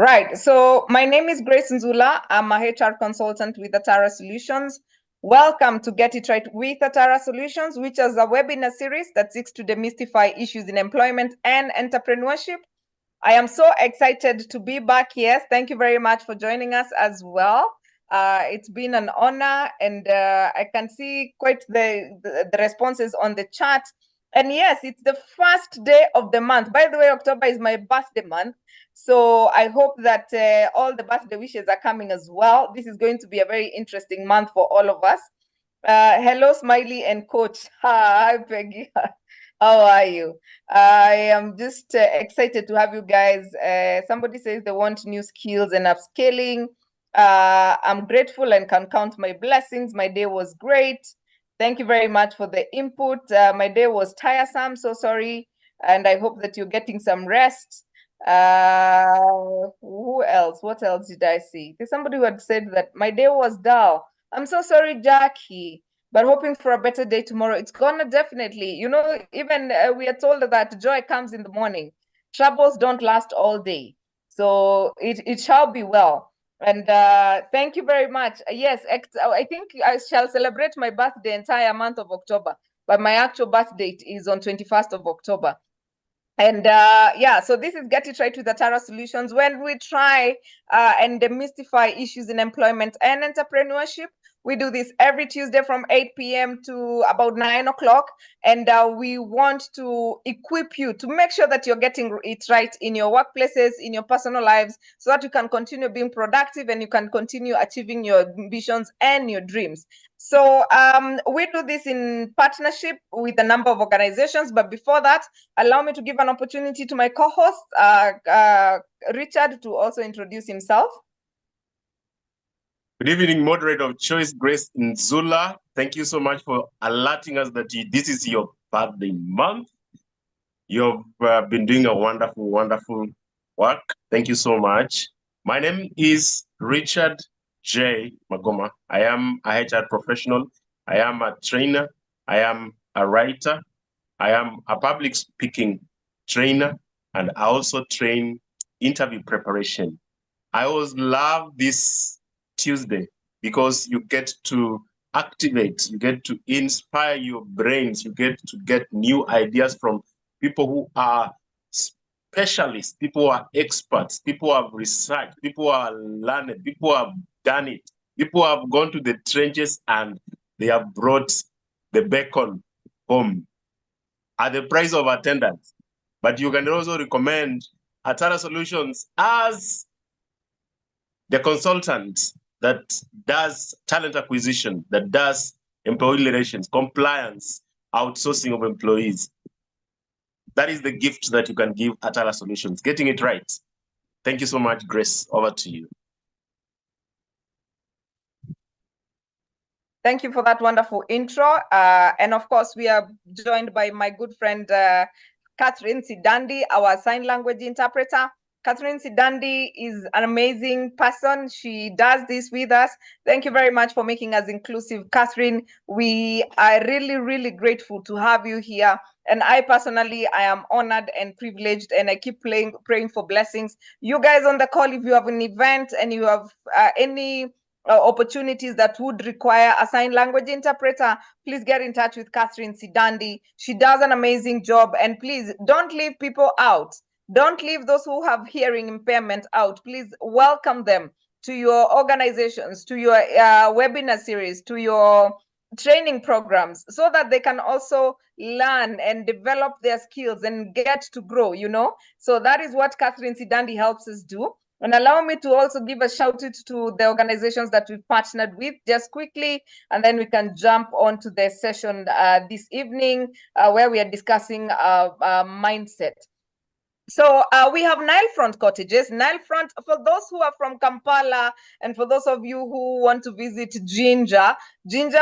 Right. So my name is Grace Nzula. I'm a HR consultant with Atara Solutions. Welcome to Get It Right with Atara Solutions, which is a webinar series that seeks to demystify issues in employment and entrepreneurship. I am so excited to be back here. Thank you very much for joining us as well. It's been an honor, and I can see quite the responses on the chat. And yes, it's the first day of the month. By the way, October is my birthday month. So I hope that all the birthday wishes are coming as well. This is going to be a very interesting month for all of us. Hello, Smiley and Coach. Hi, Peggy. How are you? I am just excited to have you guys. Somebody says they want new skills and upscaling. I'm grateful and can count my blessings. My day was great. Thank you very much for the input. My day was tiresome, so sorry. And I hope that you're getting some rest. Who else? What else did I see? There's somebody who had said that my day was dull. I'm so sorry, Jackie, but hoping for a better day tomorrow. It's gonna definitely, even we are told that joy comes in the morning. Troubles don't last all day. So it shall be well. And thank you very much. Yes, I think I shall celebrate my birthday entire month of October, but my actual birth date is on 21st of October. And so this is Get It Right with Atara Solutions, when we try and demystify issues in employment and entrepreneurship. We do this every Tuesday from 8 p.m. to about 9 o'clock. And we want to equip you to make sure that you're getting it right in your workplaces, in your personal lives, so that you can continue being productive and you can continue achieving your ambitions and your dreams. So we do this in partnership with a number of organizations. But before that, allow me to give an opportunity to my co-host, Richard, to also introduce himself. Good evening, moderator of choice, Grace Nzula. Thank you so much for alerting us that this is your birthday month. You've been doing a wonderful, wonderful work. Thank you so much. My name is Richard J. Magoma. I am a HR professional. I am a trainer. I am a writer. I am a public speaking trainer, and I also train interview preparation. I always love this Tuesday because you get to activate, you get to inspire your brains, you get to get new ideas from people who are specialists, people who are experts, people who have researched, people who are learned, people who have done it, people who have gone to the trenches and they have brought the bacon home at the price of attendance. But you can also recommend Atara Solutions as the consultant that does talent acquisition, that does employee relations, compliance, outsourcing of employees. That is the gift that you can give Atara Solutions, getting it right. Thank you so much, Grace. Over to you. Thank you for that wonderful intro. And of course, we are joined by my good friend, Catherine Sidandi, our sign language interpreter. Catherine Sidandi is an amazing person. She does this with us. Thank you very much for making us inclusive, Catherine. We are really, really grateful to have you here. And I personally, I am honored and privileged, and I keep praying for blessings. You guys on the call, if you have an event and you have any opportunities that would require a sign language interpreter, please get in touch with Catherine Sidandi. She does an amazing job. And please don't leave people out. Don't leave those who have hearing impairment out. Please welcome them to your organizations, to your webinar series, to your training programs, so that they can also learn and develop their skills and get to grow, So that is what Catherine Sidandi helps us do. And allow me to also give a shout out to the organizations that we've partnered with just quickly, and then we can jump onto the session this evening where we are discussing mindset. So we have Nilefront cottages. Nilefront, for those who are from Kampala and for those of you who want to visit Jinja,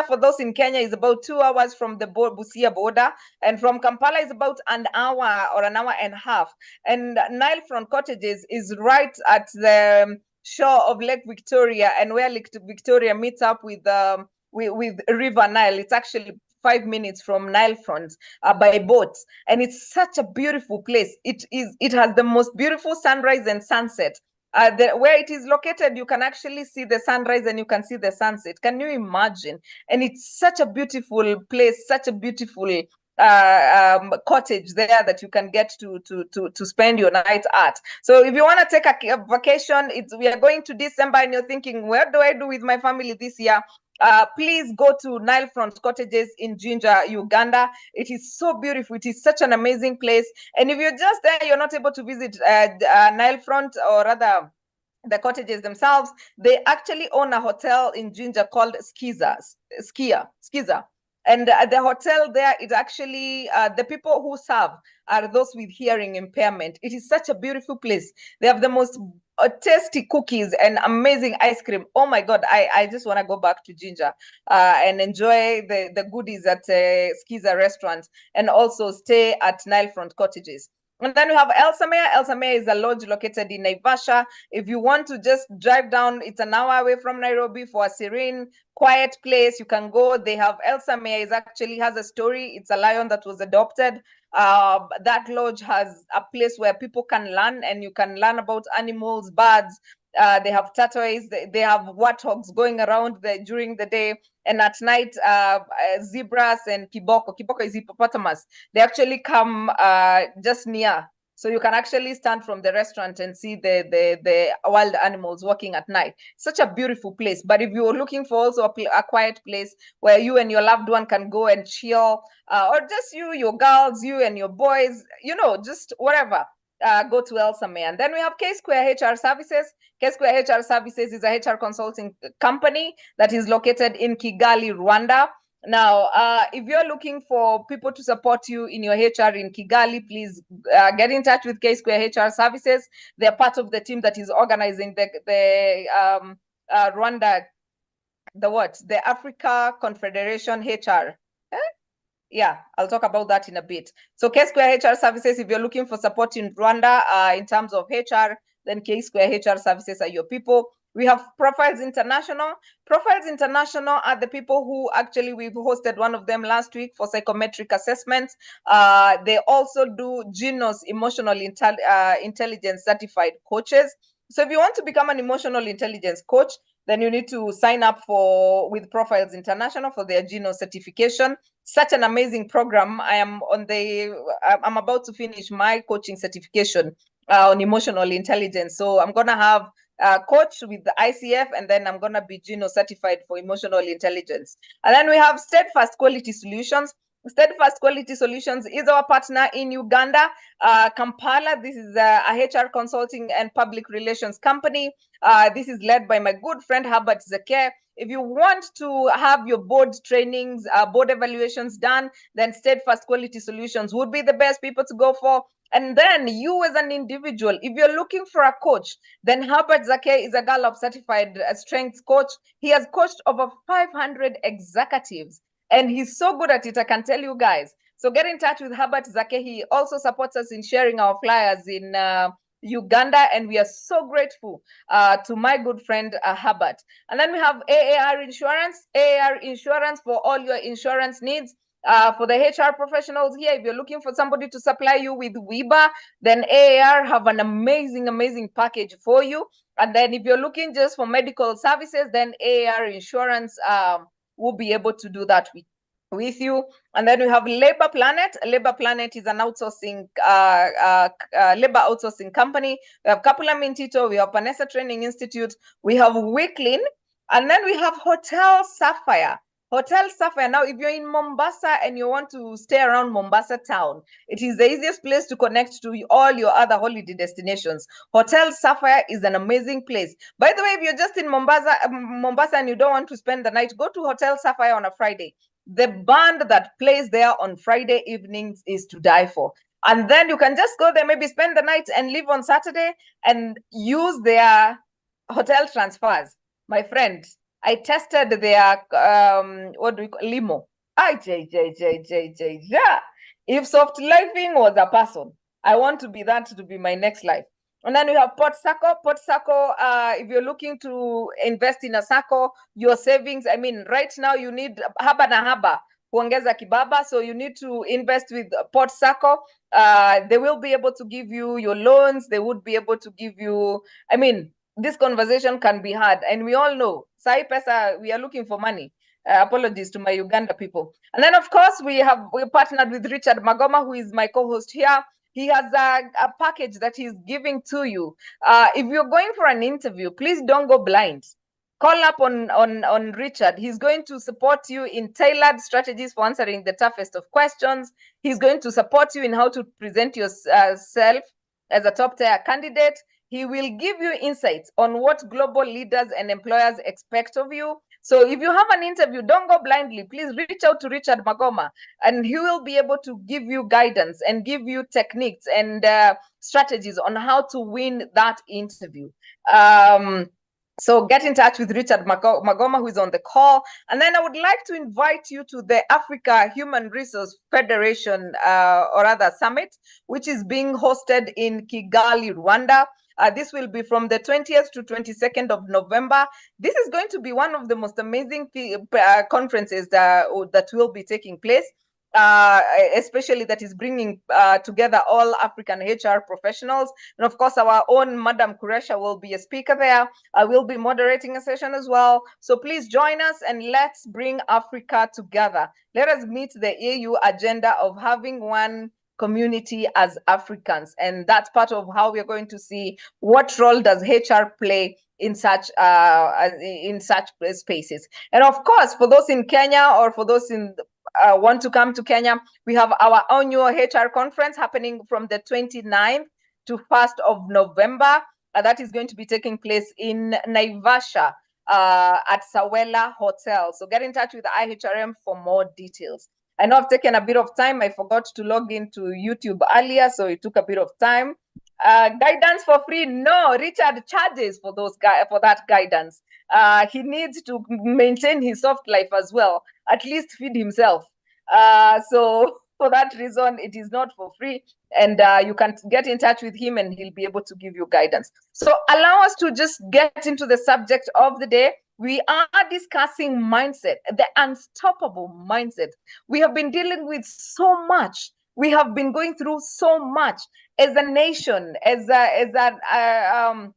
for those in Kenya is about 2 hours from the Busia border, and from Kampala is about an hour or an hour and a half. And Nilefront cottages is right at the shore of Lake Victoria, and where Lake Victoria meets up with River Nile. It's actually 5 minutes from Nilefront by boat, and it's such a beautiful place. It has the most beautiful sunrise and sunset Where it is located, you can actually see the sunrise and you can see the sunset. Can you imagine? And it's such a beautiful place, such a beautiful cottage there that you can get to spend your night at. So if you want to take a vacation, we are going to December and you're thinking, what do I do with my family this year? Please go to Nilefront Cottages in Jinja, Uganda. It is so beautiful. It is such an amazing place. And if you're just there, you're not able to visit Nilefront, or rather the cottages themselves, they actually own a hotel in Jinja called Skiza. And the hotel there is actually, the people who serve are those with hearing impairment. It is such a beautiful place. They have the most tasty cookies and amazing ice cream. Oh my God, I just want to go back to Jinja and enjoy the goodies at Skiza restaurant, and also stay at Nilefront Cottages. And then we have Elsamea. Elsamea is a lodge located in Naivasha. If you want to just drive down, it's an hour away from Nairobi, for a serene, quiet place. You can go. They have Elsamea has a story. It's a lion that was adopted. That lodge has a place where people can learn, and you can learn about animals, birds. They have tortoises. They have warthogs going around during the day, and at night, zebras and kiboko. Kiboko is hippopotamus. They actually come just near. So you can actually stand from the restaurant and see the wild animals walking at night. Such a beautiful place. But if you're looking for also a quiet place where you and your loved one can go and chill, or just you, your girls, you and your boys, just whatever, go to Elsamea. And then we have K Square HR Services. K Square HR Services is a HR consulting company that is located in Kigali, Rwanda. Now, if you're looking for people to support you in your HR in Kigali, please get in touch with K Square HR Services. They're part of the team that is organizing the Rwanda, the Africa Confederation HR. Yeah, I'll talk about that in a bit. So K Square HR Services, if you're looking for support in Rwanda in terms of HR, then K Square HR Services are your people. We have Profiles International. Profiles International are the people who actually, we've hosted one of them last week for psychometric assessments. They also do Genos Emotional Intelligence Certified Coaches. So if you want to become an emotional intelligence coach, then you need to sign up with Profiles International for their Geno certification. Such an amazing program. I'm about to finish my coaching certification on emotional intelligence. So I'm gonna have a coach with the ICF, and then I'm gonna be Geno certified for emotional intelligence. And then we have Steadfast Quality Solutions. Steadfast Quality Solutions is our partner in Uganda, Kampala. This is a HR consulting and public relations company. This is led by my good friend Herbert Zeke. If you want to have your board trainings, board evaluations done, then Steadfast Quality Solutions would be the best people to go for. And then you as an individual, if you're looking for a coach, then Herbert Zake is a Gallup certified strength coach. He has coached over 500 executives, and he's so good at it, I can tell you guys. So get in touch with Herbert Zake. He also supports us in sharing our flyers in Uganda, and we are so grateful to my good friend Herbert. And then we have AAR Insurance. AAR Insurance for all your insurance needs. For the HR professionals here, if you're looking for somebody to supply you with WIBA, then AAR have an amazing package for you. And then if you're looking just for medical services, then AAR Insurance will be able to do that with you. And then we have Labor Planet. Labor Planet is an outsourcing labor outsourcing company. We have Kapula Mintito, we have Panessa Training Institute, we have Wicklin, and then we have Hotel Sapphire. Hotel Sapphire. Now, if you're in Mombasa and you want to stay around Mombasa town, it is the easiest place to connect to all your other holiday destinations. Hotel Sapphire is an amazing place. By the way, if you're just in Mombasa and you don't want to spend the night, go to Hotel Sapphire on a Friday. The band that plays there on Friday evenings is to die for. And then you can just go there, maybe spend the night and leave on Saturday and use their hotel transfers. My friend, I tested their limo. Yeah. If soft lifing was a person, I want to be that to be my next life. And then we have Port Sacco. Port Sacco, if you're looking to invest in a Sacco, your savings, right now you need haba na haba kuongeza kibaba. So you need to invest with Port Sacco. They will be able to give you your loans. They would be able to give you, I mean, this conversation can be had. And we all know, Sai Pesa, we are looking for money. Apologies to my Uganda people. And then, of course, we partnered with Richard Magoma, who is my co-host here. He has a package that he's giving to you. If you're going for an interview, please don't go blind. Call up on Richard. He's going to support you in tailored strategies for answering the toughest of questions. He's going to support you in how to present yourself as a top-tier candidate. He will give you insights on what global leaders and employers expect of you. So if you have an interview, don't go blindly. Please reach out to Richard Magoma, and he will be able to give you guidance and give you techniques and strategies on how to win that interview. So get in touch with Richard Magoma, who is on the call. And then I would like to invite you to the Africa Human Resource Federation, or rather summit, which is being hosted in Kigali, Rwanda. This will be from the 20th to 22nd of November. This is going to be one of the most amazing conferences that will be taking place. Especially that is bringing together all African HR professionals. And of course, our own Madam Kuresha will be a speaker there. I will be moderating a session as well. So please join us and let's bring Africa together. Let us meet the AU agenda of having one community as Africans. And that's part of how we're going to see what role does HR play in such spaces. And of course, for those in Kenya or for those in want to come to Kenya, we have our annual HR conference happening from the 29th to 1st of November. That is going to be taking place in Naivasha at Sawela Hotel. So get in touch with IHRM for more details. I know I've taken a bit of time. I forgot to log into YouTube earlier, so it took a bit of time. Guidance for free? No, Richard charges for that guidance. He needs to maintain his soft life as well, at least feed himself. So for that reason, it is not for free, and you can get in touch with him and he'll be able to give you guidance. So allow us to just get into the subject of the day. We are discussing mindset, the unstoppable mindset. We have been dealing with so much. We have been going through so much as a nation, as a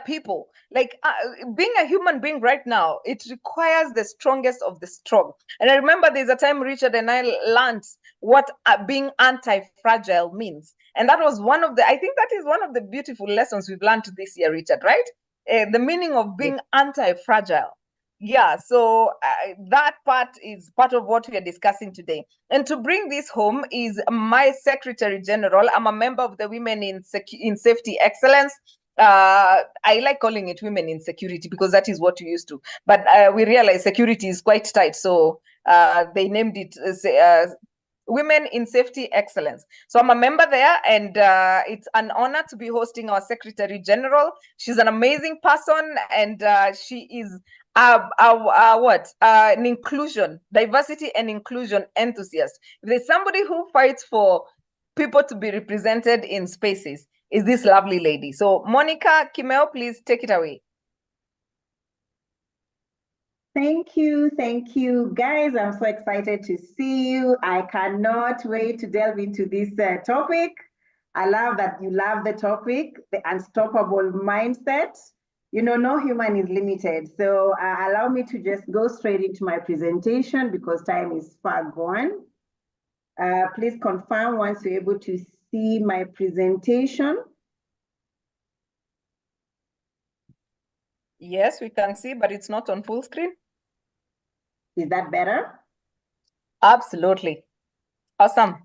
people. Like being a human being right now, it requires the strongest of the strong. And I remember there's a time Richard and I learned what being anti-fragile means. And that was I think that is one of the beautiful lessons we've learned this year, Richard, right? The meaning of being anti-fragile. Yeah, so that part is part of what we are discussing today. And to bring this home is my Secretary General. I'm a member of the Women in Safety Excellence. I like calling it Women in Security because that is what we used to. But we realize security is quite tight, so they named it Women in Safety Excellence. So I'm a member there, and it's an honor to be hosting our Secretary General. She's an amazing person, and she is an inclusion, diversity and inclusion enthusiast. If there's somebody who fights for people to be represented in spaces, is this lovely lady. So Monicah, Kimeu, please take it away. Thank you, guys. I'm so excited to see you. I cannot wait to delve into this topic. I love that you love the topic, the unstoppable mindset. You know, no human is limited. So allow me to just go straight into my presentation because time is far gone. Please confirm once you're able to see my presentation. Yes, we can see, but it's not on full screen. Is that better? Absolutely. Awesome.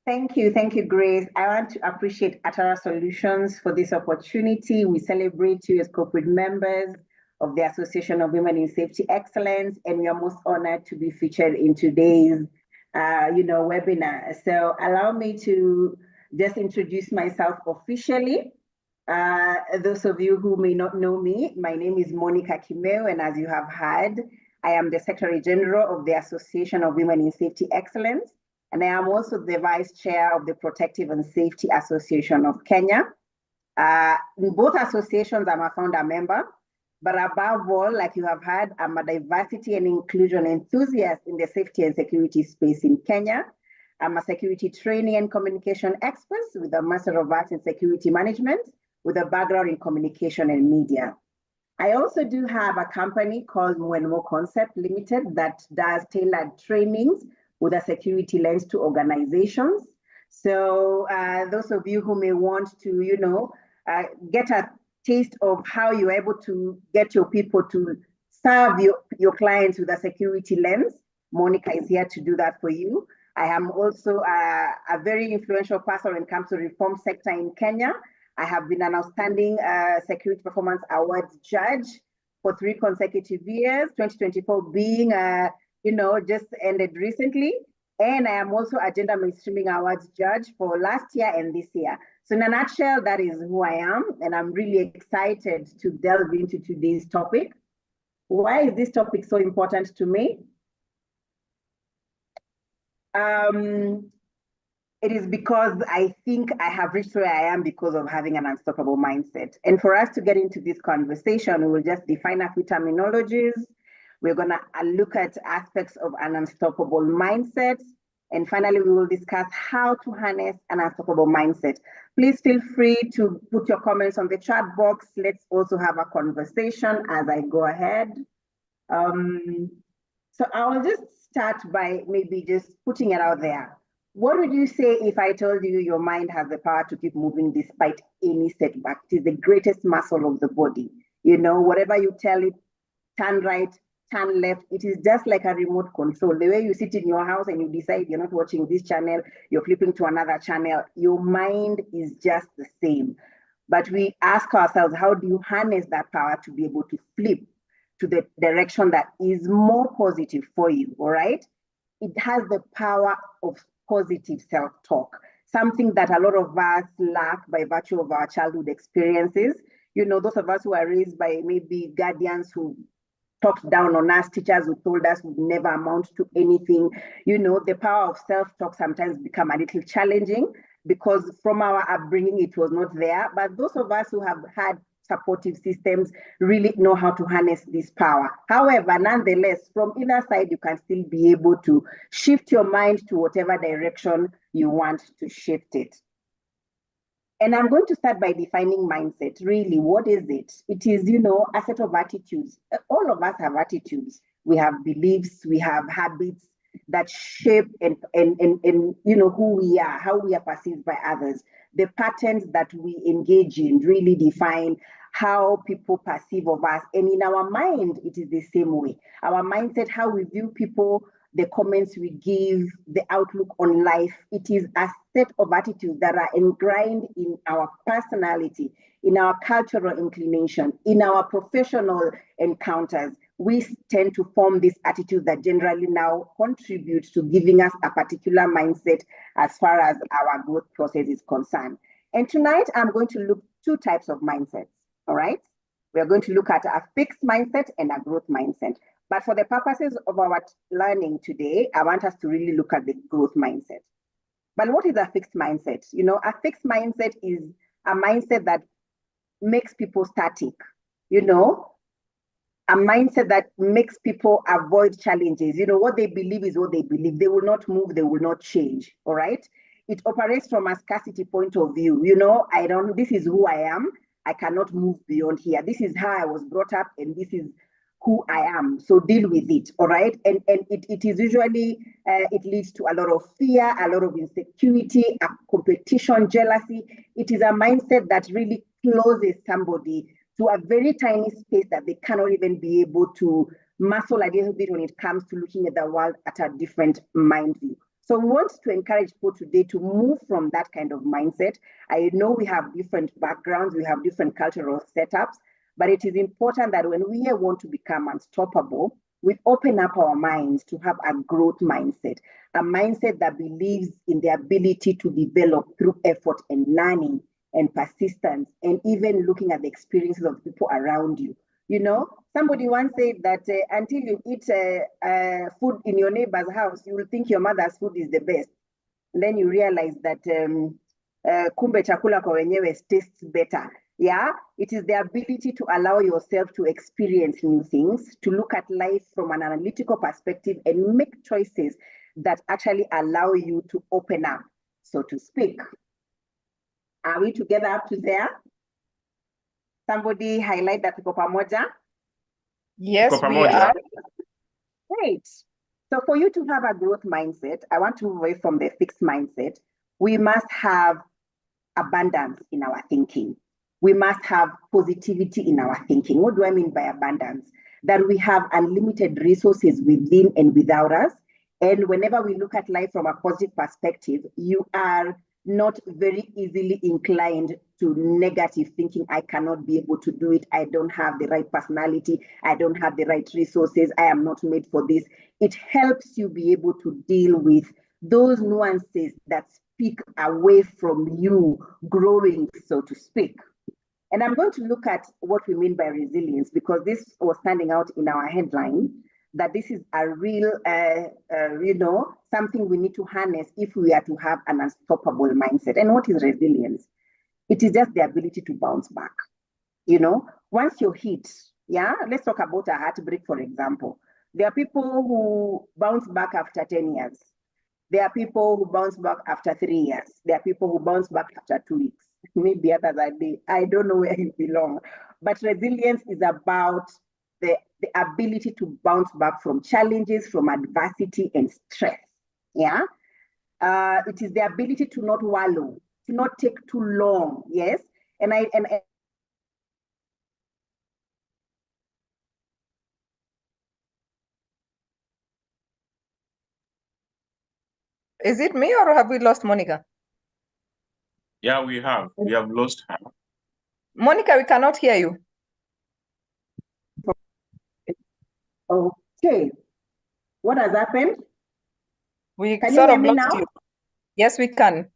Thank you, Grace. I want to appreciate Atara Solutions for this opportunity. We celebrate you as corporate members of the Association of Women in Safety Excellence, and we are most honored to be featured in today's webinar. So allow me to just introduce myself officially. Those of you who may not know me, my name is Monicah Kimeu, and as you have heard, I am the Secretary General of the Association of Women in Safety Excellence, and I am also the Vice Chair of the Protective and Safety Association of Kenya. In both associations, I'm a founder member. But above all, like you have heard, I'm a diversity and inclusion enthusiast in the safety and security space in Kenya. I'm a security training and communication expert with a Master of Arts in Security Management with a background in communication and media. I also do have a company called Monicah Concept Limited that does tailored trainings with a security lens to organizations. So those of you who may want to, get a taste of how you're able to get your people to serve your clients with a security lens, Monicah is here to do that for you. I am also a very influential person when it comes to reform sector in Kenya. I have been an outstanding Security Performance Awards judge for 3 consecutive years, 2024 being, just ended recently. And I am also a Gender Mainstreaming Awards judge for last year and this year. So in a nutshell, that is who I am. And I'm really excited to delve into today's topic. Why is this topic so important to me? It is because I think I have reached where I am because of having an unstoppable mindset. And for us to get into this conversation, we will just define a few terminologies. We're going to look at aspects of an unstoppable mindset. And finally, we will discuss how to harness an unstoppable mindset. Please feel free to put your comments on the chat box. Let's also have a conversation as I go ahead. So I will just start by maybe just putting it out there. What would you say if I told you your mind has the power to keep moving despite any setback? It is the greatest muscle of the body. Whatever you tell it, turn right, turn left, it is just like a remote control. The way you sit in your house and you decide you're not watching this channel, you're flipping to another channel, your mind is just the same. But we ask ourselves, how do you harness that power to be able to flip to the direction that is more positive for you, all right? It has the power of positive self-talk, something that a lot of us lack by virtue of our childhood experiences. Those of us who are raised by maybe guardians who talked down on us, teachers who told us we'd never amount to anything. The power of self-talk sometimes become a little challenging because from our upbringing, it was not there. But those of us who have had supportive systems really know how to harness this power. However, nonetheless, from either side, you can still be able to shift your mind to whatever direction you want to shift it. And I'm going to start by defining mindset. Really, what is it? It is, a set of attitudes. All of us have attitudes. We have beliefs, we have habits that shape and who we are, how we are perceived by others. The patterns that we engage in really define how people perceive of us. And in our mind, it is the same way. Our mindset, how we view people, the comments we give, the outlook on life, it is a set of attitudes that are ingrained in our personality, in our cultural inclination, in our professional encounters. We tend to form this attitude that generally now contributes to giving us a particular mindset as far as our growth process is concerned. And tonight, I'm going to look at 2 types of mindsets, all right? We're going to look at a fixed mindset and a growth mindset. But for the purposes of our learning today, I want us to really look at the growth mindset. But what is a fixed mindset? A fixed mindset is a mindset that makes people static, a mindset that makes people avoid challenges. What they believe is what they believe. They will not move, they will not change, all right? It operates from a scarcity point of view. This is who I am. I cannot move beyond here. This is how I was brought up and this is who I am. So deal with it, all right? And it is usually, it leads to a lot of fear, a lot of insecurity, a competition, jealousy. It is a mindset that really closes somebody to a very tiny space that they cannot even be able to muscle a little bit when it comes to looking at the world at a different mind view. So we want to encourage people today to move from that kind of mindset. I know we have different backgrounds, we have different cultural setups, but it is important that when we want to become unstoppable, we open up our minds to have a growth mindset, a mindset that believes in the ability to develop through effort and learning and persistence, and even looking at the experiences of people around you. Somebody once said that until you eat food in your neighbor's house, you will think your mother's food is the best. And then you realize that kumbe chakula kwa wenyewe tastes better. Yeah, it is the ability to allow yourself to experience new things, to look at life from an analytical perspective and make choices that actually allow you to open up, so to speak. Are we together up to there? Somebody highlight that tuko pamoja. Yes, Tuko we pamoja. are. Great. So for you to have a growth mindset, I want to move away from the fixed mindset. We must have abundance in our thinking. We must have positivity in our thinking. What do I mean by abundance? That we have unlimited resources within and without us. And whenever we look at life from a positive perspective, you are not very easily inclined to negative thinking. I cannot be able to do it. I don't have the right personality. I don't have the right resources. I am not made for this. It helps you be able to deal with those nuances that speak away from you growing, so to speak. And I'm going to look at what we mean by resilience, because this was standing out in our headline, that this is a real, something we need to harness if we are to have an unstoppable mindset. And what is resilience? It is just the ability to bounce back. Once you're hit, yeah, let's talk about a heartbreak, for example. There are people who bounce back after 10 years. There are people who bounce back after 3 years. There are people who bounce back after 2 weeks. Maybe others are day. I don't know where it belongs. But resilience is about the ability to bounce back from challenges, from adversity and stress. Yeah. It is the ability to not wallow, to not take too long. Yes. And Is it me or have we lost Monica? Yeah, we have lost her. Monica, we cannot hear you. Okay. What has happened? We Can you sort hear of me lost now? you. Yes, we can.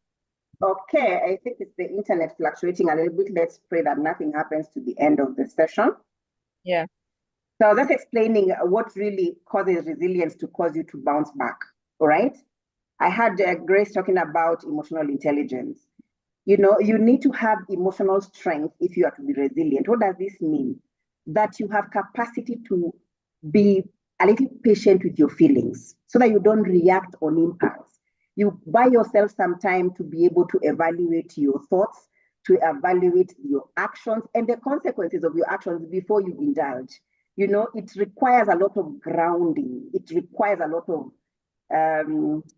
Okay, I think it's the internet fluctuating a little bit. Let's pray that nothing happens to the end of the session. Yeah. So that's explaining what really causes resilience to cause you to bounce back. All right. I had Grace talking about emotional intelligence. You need to have emotional strength if you are to be resilient. What does this mean? That you have capacity to be a little patient with your feelings so that you don't react on impulse. You buy yourself some time to be able to evaluate your thoughts, to evaluate your actions and the consequences of your actions before you indulge. It requires a lot of grounding. It requires a lot of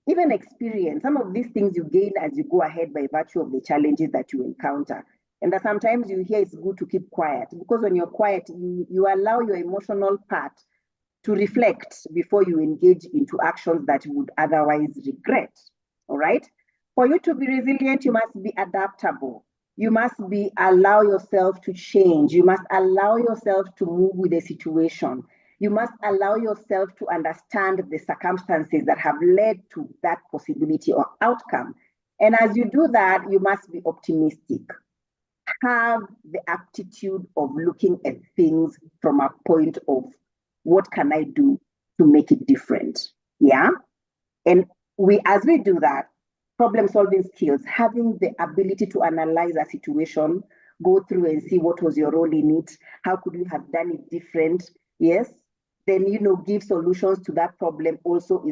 even experience. Some of these things you gain as you go ahead by virtue of the challenges that you encounter. And that sometimes you hear it's good to keep quiet, because when you're quiet, you allow your emotional part to reflect before you engage into actions that you would otherwise regret. All right. For you to be resilient, you must be adaptable. You must allow yourself to change. You must allow yourself to move with the situation. You must allow yourself to understand the circumstances that have led to that possibility or outcome. And as you do that, you must be optimistic. Have the aptitude of looking at things from a point of what can I do to make it different? Yeah. And as we do that, problem solving skills, having the ability to analyze a situation, go through and see what was your role in it, how could you have done it different? Yes. Then, give solutions to that problem also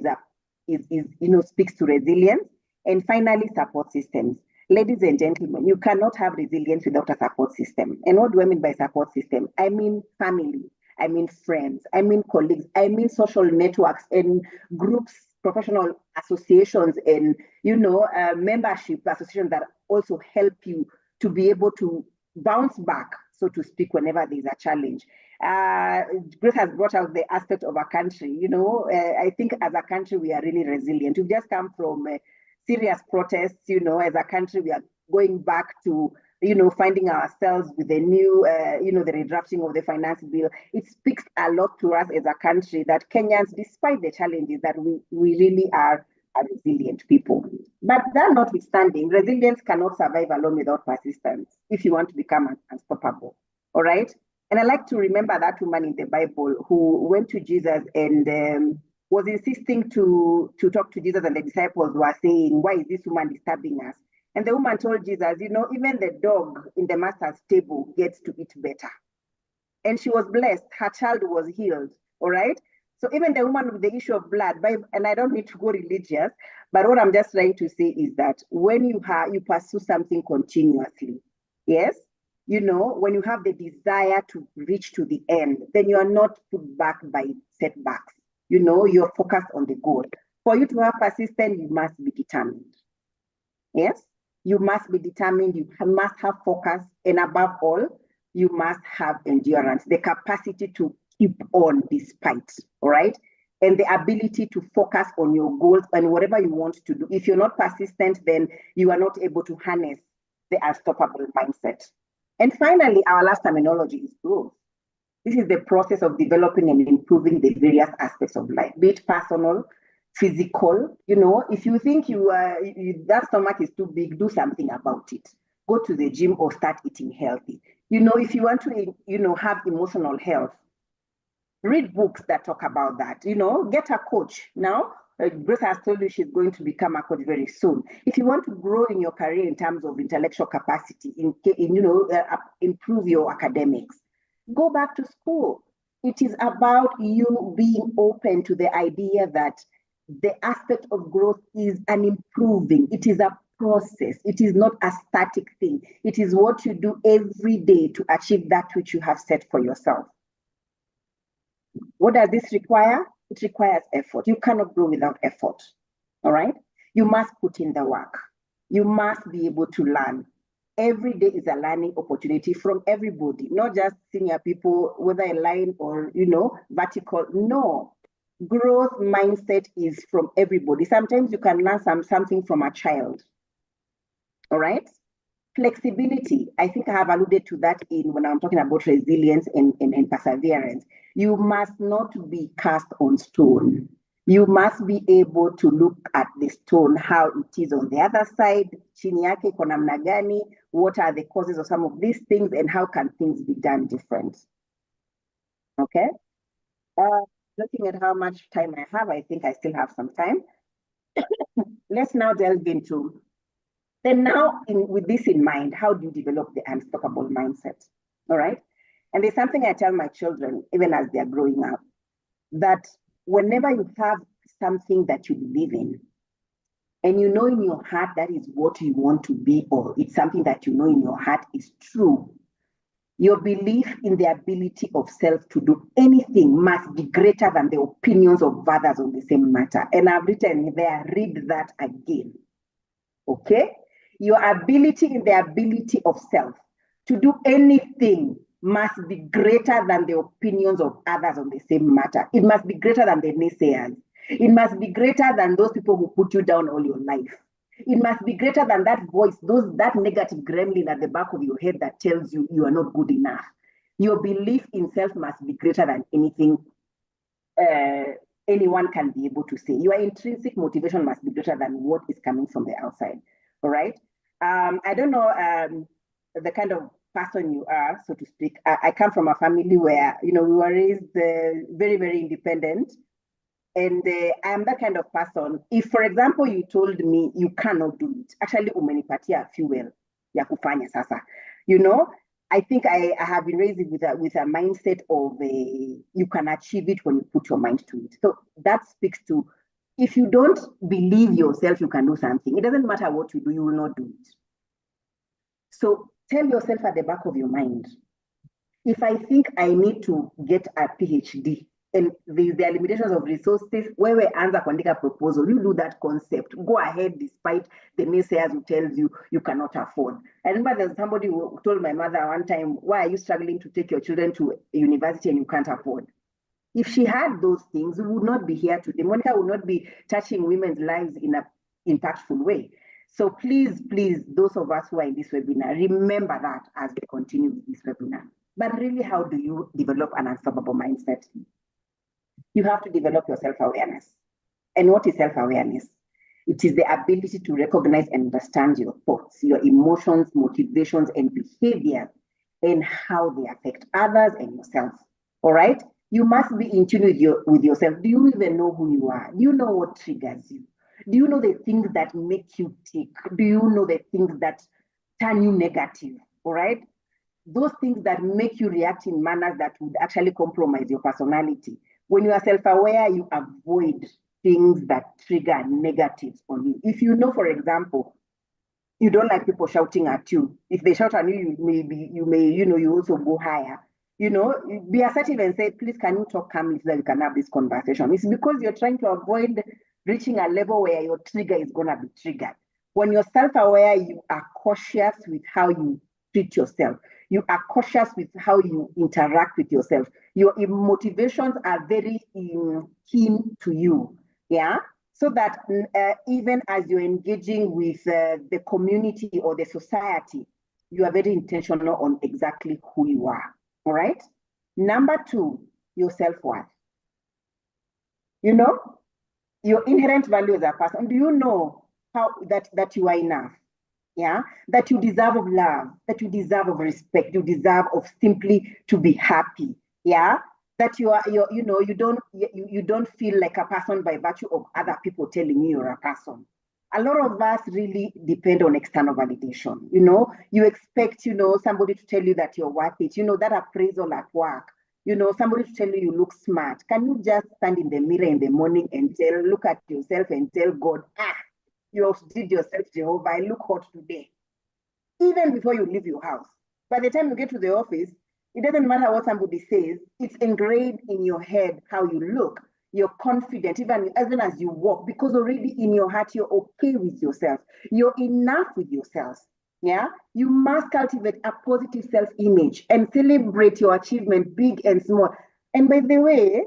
speaks to resilience. And finally, support systems. Ladies and gentlemen, you cannot have resilience without a support system. And what do I mean by support system? I mean family, I mean friends, I mean colleagues, I mean social networks and groups, professional associations, and membership associations that also help you to be able to bounce back, so to speak, whenever there's a challenge. Grace has brought out the aspect of a country. I think as a country we are really resilient. We've just come from serious protests. As a country we are going back to finding ourselves with the new, the redrafting of the finance bill. It speaks a lot to us as a country that Kenyans, despite the challenges, that we really are a resilient people. But that notwithstanding, resilience cannot survive alone without persistence if you want to become unstoppable. All right? And I like to remember that woman in the Bible who went to Jesus and was insisting to talk to Jesus, and the disciples were saying, why is this woman disturbing us? And the woman told Jesus, you know, even the dog in the master's table gets to eat better. And she was blessed. Her child was healed. All right. So even the woman with the issue of blood, and I don't need to go religious, but what I'm just trying to say is that when you pursue something continuously, yes, you know, when you have the desire to reach to the end, then you are not put back by setbacks. You know, you're focused on the goal. For you to have persistence, you must be determined. Yes, you must be determined. You must have focus, and above all, you must have endurance, the capacity to keep on despite, all right? And the ability to focus on your goals and whatever you want to do. If you're not persistent, then you are not able to harness the unstoppable mindset. And finally, our last terminology is growth. This is the process of developing and improving the various aspects of life, be it personal, physical. You know, if you think that stomach is too big, do something about it. Go to the gym or start eating healthy. You know, if you want to, you know, have emotional health, read books that talk about that. You know, get a coach. Now, Grace has told you she's going to become a coach very soon. If you want to grow in your career in terms of intellectual capacity, improve your academics, go back to school. It is about you being open to the idea that the aspect of growth is an improving. It is a process. It is not a static thing. It is what you do every day to achieve that which you have set for yourself. What does this require? It requires effort. You cannot grow without effort. All right? You must put in the work. You must be able to learn. Every day is a learning opportunity from everybody, not just senior people, whether a line or, you know, vertical. No. Growth mindset is from everybody. Sometimes you can learn something from a child. All right? Flexibility, I think I have alluded to that when I'm talking about resilience and perseverance. You must not be cast on stone. You must be able to look at the stone, how it is on the other side, chini yake iko namna gani, what are the causes of some of these things, and how can things be done different. Okay? Looking at how much time I have, I think I still have some time. Let's now delve into then now, with this in mind, how do you develop the unstoppable mindset? All right. And there's something I tell my children, even as they're growing up, that whenever you have something that you believe in, and you know in your heart that is what you want to be, or it's something that you know in your heart is true, your belief in the ability of self to do anything must be greater than the opinions of others on the same matter. And I've written there, read that again. Okay? Your ability in the ability of self to do anything must be greater than the opinions of others on the same matter. It must be greater than the naysayers. It must be greater than those people who put you down all your life. It must be greater than that voice, that negative gremlin at the back of your head that tells you you are not good enough. Your belief in self must be greater than anything anyone can be able to say. Your intrinsic motivation must be greater than what is coming from the outside. All right. I don't know the kind of person you are, so to speak. I come from a family where, you know, we were raised very, very independent. And I am that kind of person. If, for example, you told me you cannot do it, actually, umenipatia fuel ya kufanya sasa. You know, I think I have been raised with a mindset of you can achieve it when you put your mind to it. So that speaks to, if you don't believe yourself you can do something, it doesn't matter what you do, you will not do it. So tell yourself at the back of your mind, if I think I need to get a PhD, and the limitations of resources, where we answer kuandika proposal, you do that concept. Go ahead despite the naysayers who tells you you cannot afford. I remember there's somebody who told my mother one time, why are you struggling to take your children to university and you can't afford? If she had those things, we would not be here today. Monicah would not be touching women's lives in an impactful way. So please, please, those of us who are in this webinar, remember that as we continue with this webinar. But really, how do you develop an unstoppable mindset? You have to develop your self-awareness. And what is self-awareness? It is the ability to recognize and understand your thoughts, your emotions, motivations, and behaviors, and how they affect others and yourself. All right? You must be in tune with yourself. Do you even know who you are? Do you know what triggers you? Do you know the things that make you tick? Do you know the things that turn you negative? All right? Those things that make you react in manners that would actually compromise your personality. When you are self-aware, you avoid things that trigger negatives on you. If you know, for example, you don't like people shouting at you. If they shout at you, you also go higher. Be assertive and say, please, can you talk calmly so that we can have this conversation? It's because you're trying to avoid reaching a level where your trigger is going to be triggered. When you're self-aware, you are cautious with how you treat yourself. You are cautious with how you interact with yourself. Your motivations are very keen to you. Yeah. So that even as you're engaging with the community or the society, you are very intentional on exactly who you are. All right. Number 2, your self-worth. Your inherent value as a person. Do you know how that you are enough? Yeah, that you deserve of love, that you deserve of respect, you deserve of simply to be happy. Yeah, that you don't feel like a person by virtue of other people telling you you're a person. A lot of us really depend on external validation. You expect somebody to tell you that you're worth it. That appraisal at work. Somebody to tell you look smart. Can you just stand in the mirror in the morning and look at yourself and tell God, you did yourself, Jehovah, I look hot today. Even before you leave your house. By the time you get to the office, it doesn't matter what somebody says, it's engraved in your head how you look. You're confident, even as you walk, because already in your heart, you're okay with yourself. You're enough with yourself. Yeah, you must cultivate a positive self-image and celebrate your achievement, big and small. And by the way,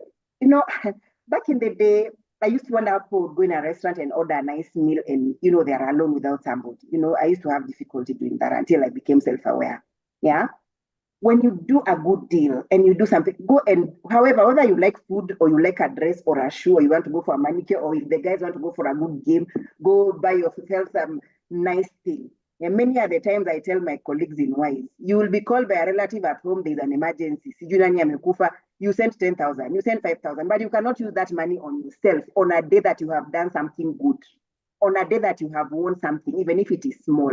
back in the day, I used to wonder how people would go in a restaurant and order a nice meal and, they are alone without somebody. I used to have difficulty doing that until I became self-aware. Yeah. When you do a good deal and you do something, go and, however, whether you like food or you like a dress or a shoe or you want to go for a manicure or if the guys want to go for a good game, go buy yourself some nice thing. And many other times I tell my colleagues in WISE, you will be called by a relative at home, there's an emergency. You sent 10,000, you sent 5,000, but you cannot use that money on yourself on a day that you have done something good, on a day that you have won something, even if it is small.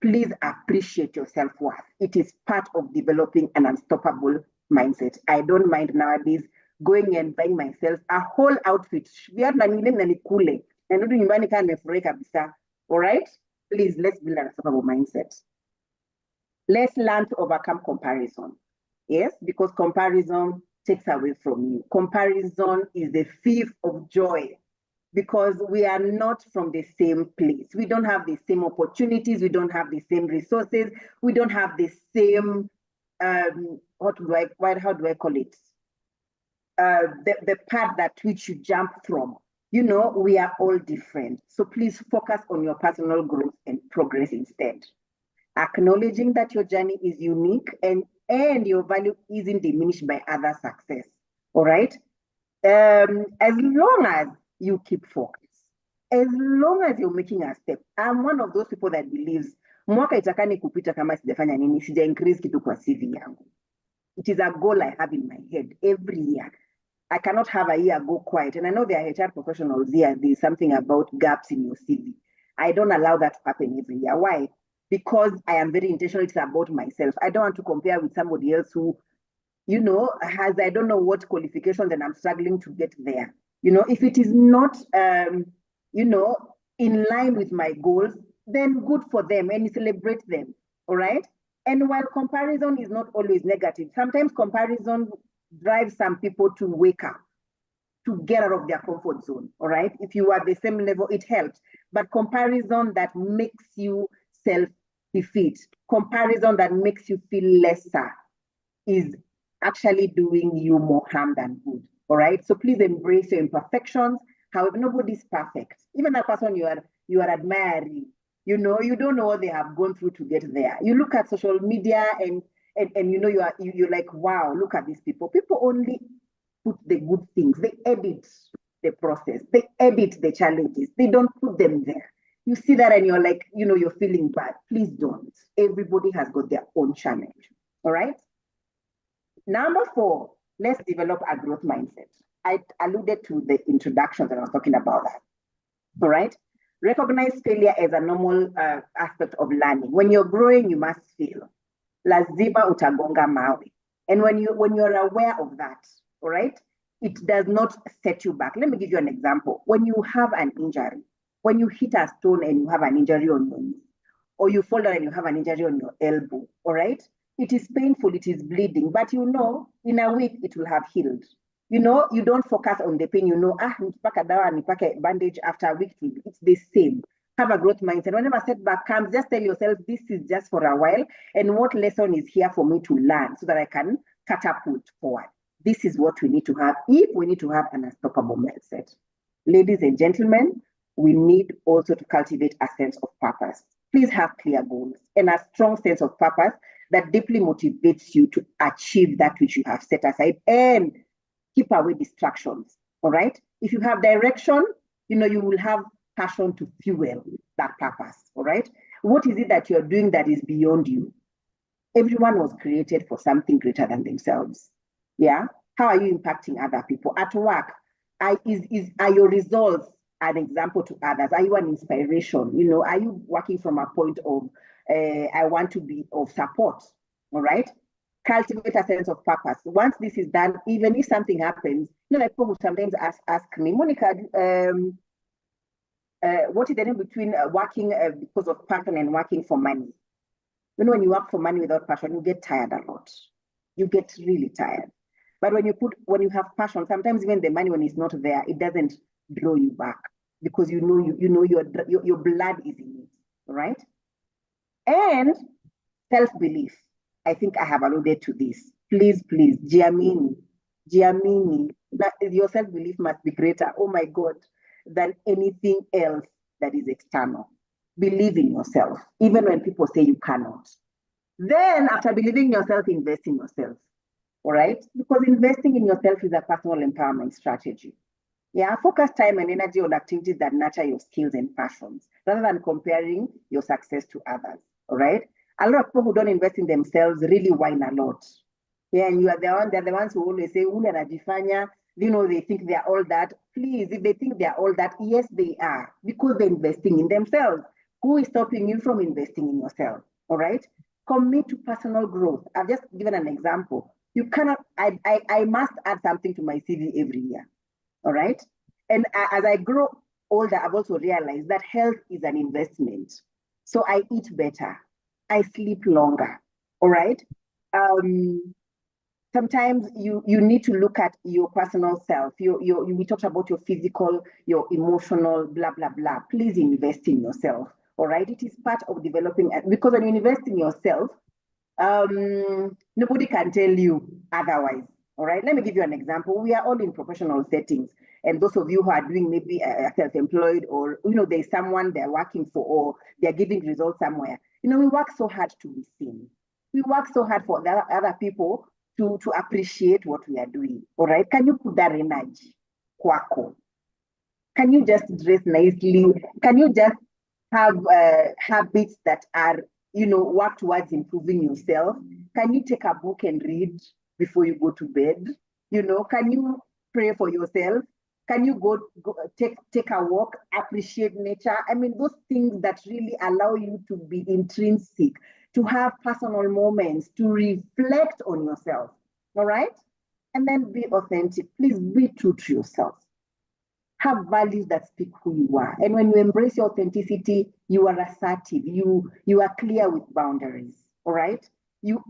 Please appreciate your self-worth. It is part of developing an unstoppable mindset. I don't mind nowadays going and buying myself a whole outfit. All right? Please, let's build an unstoppable mindset. Let's learn to overcome comparison. Yes, because comparison takes away from you. Comparison is the thief of joy because we are not from the same place. We don't have the same opportunities. We don't have the same resources. We don't have the same, how do I call it? The path that which you jump from. We are all different. So please focus on your personal growth and progress instead. Acknowledging that your journey is unique and your value isn't diminished by other success. All right? As long as you keep focus, as long as you're making a step. I'm one of those people that believes mwaka itakani kupita kama sijafanya nini, sija increase kitu kwa CV yangu. It is a goal I have in my head every year. I cannot have a year go quiet. And I know there are HR professionals here. There's something about gaps in your CV. I don't allow that to happen every year. Why? Because I am very intentional. It's about myself. I don't want to compare with somebody else who, has, I don't know what qualifications and I'm struggling to get there. If it is not, in line with my goals, then good for them and celebrate them. All right. And while comparison is not always negative, sometimes comparison drives some people to wake up, to get out of their comfort zone. All right. If you are at the same level, it helps. But comparison that makes you self-defeat, comparison that makes you feel lesser is actually doing you more harm than good. All right. So please embrace your imperfections. However, nobody's perfect. Even a person you are admiring, you don't know what they have gone through to get there. You look at social media and you're like, wow, look at these people. People only put the good things. They edit the process. They edit the challenges. They don't put them there. You see that and you're like, you're feeling bad. Please don't. Everybody has got their own challenge. All right. Number 4, let's develop a growth mindset. I alluded to the introduction that I was talking about that. All right. Recognize failure as a normal aspect of learning. When you're growing, you must fail. Lazima utagonga mawe. And when you're aware of that, all right, it does not set you back. Let me give you an example. When you have an injury, when you hit a stone and you have an injury on your knee, or you fall down and you have an injury on your elbow, all right, it is painful, it is bleeding, but you know, in a week it will have healed. You know, you don't focus on the pain. You know, nipaka dawa, nipaka bandage after a week. It's the same. Have a growth mindset. Whenever setback comes, just tell yourself, this is just for a while. And what lesson is here for me to learn so that I can catapult forward? This is what we need to have if we need to have an unstoppable mindset. Ladies and gentlemen, we need also to cultivate a sense of purpose. Please have clear goals and a strong sense of purpose that deeply motivates you to achieve that which you have set aside, and keep away distractions. All right. If you have direction, you know, you will have passion to fuel that purpose. All right. What is it that you're doing that is beyond you? Everyone was created for something greater than themselves. Yeah. How are you impacting other people at work? Are your results an example to others? Are you an inspiration? You know, are you working from a point of I want to be of support? All right. Cultivate a sense of purpose. Once this is done, even if something happens, you know, like people sometimes ask me, Monica, what is the difference between working because of passion and working for money? You know, when you work for money without passion, you get tired a lot. You get really tired. But when you have passion, sometimes even the money, when it's not there, it doesn't draw you back, because you know your blood is in it, right? And self-belief. I think I have alluded to this. Please, Giamini, your self-belief must be greater, oh my God, than anything else that is external. Believe in yourself, even when people say you cannot. Then after believing in yourself, invest in yourself, all right? Because investing in yourself is a personal empowerment strategy. Yeah, focus time and energy on activities that nurture your skills and passions, rather than comparing your success to others, all right? A lot of people who don't invest in themselves really whine a lot. Yeah, and they're the ones who always say, ule anajifanya, you know, they think they're all that. Please, if they think they're all that, yes, they are, because they're investing in themselves. Who is stopping you from investing in yourself? All right? Commit to personal growth. I've just given an example. You cannot, I must add something to my CV every year. All right? And as I grow older, I've also realized that health is an investment. So I eat better. I sleep longer. All right? Sometimes you need to look at your personal self. We talked about your physical, your emotional, blah, blah, blah. Please invest in yourself. All right? It is part of developing, because when you invest in yourself, nobody can tell you otherwise. All right, let me give you an example. We are all in professional settings, and those of you who are doing maybe self-employed, or you know, there's someone they're working for, or they're giving results somewhere. You know, we work so hard to be seen. We work so hard for the other people to appreciate what we are doing. All right, can you put that energy? Kwako. Can you just dress nicely? Can you just have habits that are, you know, work towards improving yourself? Can you take a book and read before you go to bed? You know, can you pray for yourself? Can you go take a walk, appreciate nature? I mean, those things that really allow you to be intrinsic, to have personal moments, to reflect on yourself, all right? And then be authentic. Please be true to yourself. Have values that speak who you are. And when you embrace your authenticity, you are assertive. You are clear with boundaries, all right? You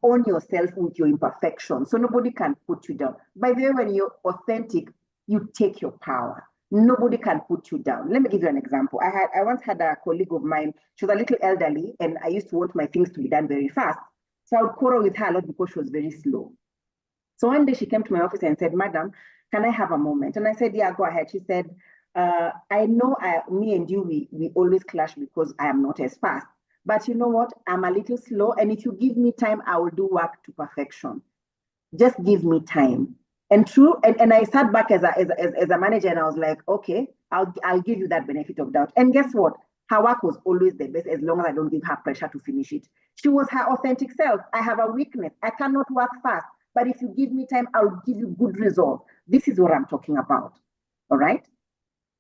own yourself with your imperfections, so nobody can put you down. By the way, when you're authentic, you take your power. Nobody can put you down. Let me give you an example. I once had a colleague of mine. She was a little elderly, and I used to want my things to be done very fast. So I would quarrel with her a lot because she was very slow. So one day she came to my office and said, "Madam, can I have a moment?" And I said, "Yeah, go ahead." She said, "I know me and you, we always clash because I am not as fast. But you know what? I'm a little slow. And if you give me time, I will do work to perfection. Just give me time." And I sat back as a manager, and I was like, okay, I'll give you that benefit of doubt. And guess what? Her work was always the best, as long as I don't give her pressure to finish it. She was her authentic self. I have a weakness. I cannot work fast. But if you give me time, I'll give you good results. This is what I'm talking about. All right?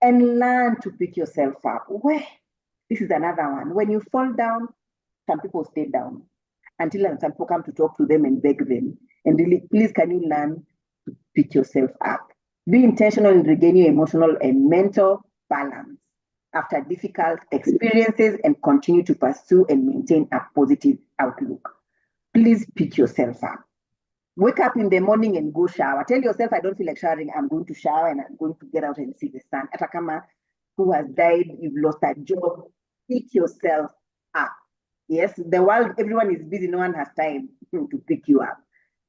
and learn to pick yourself up. Where? This is another one. When you fall down, some people stay down until some people come to talk to them and beg them. And really, please, can you learn to pick yourself up? Be intentional in regaining your emotional and mental balance after difficult experiences and continue to pursue and maintain a positive outlook. Please pick yourself up. Wake up in the morning and go shower. Tell yourself, I don't feel like showering. I'm going to shower and I'm going to get out and see the sun. Atakama, who has died, you've lost a job. Pick yourself up. Yes, the world, everyone is busy. No one has time to pick you up.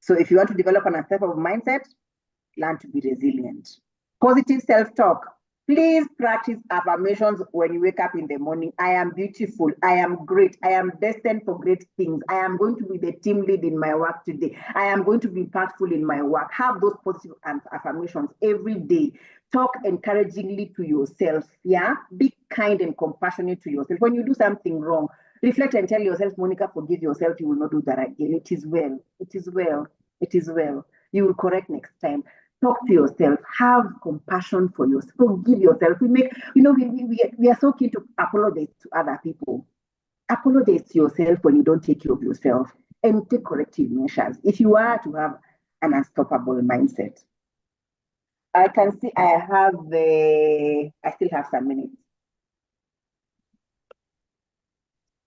So if you want to develop an unstoppable mindset, learn to be resilient. Positive self-talk. Please practice affirmations when you wake up in the morning. I am beautiful. I am great. I am destined for great things. I am going to be the team lead in my work today. I am going to be impactful in my work. Have those positive affirmations every day. Talk encouragingly to yourself. Yeah, be kind and compassionate to yourself. When you do something wrong, reflect and tell yourself, Monica, forgive yourself. You will not do that again. It is well. It is well. It is well. You will correct next time. Talk to yourself. Have compassion for yourself. Forgive yourself. We are so keen to apologize to other people. Apologize to yourself when you don't take care of yourself and take corrective measures if you are to have an unstoppable mindset. I can see I still have some minutes.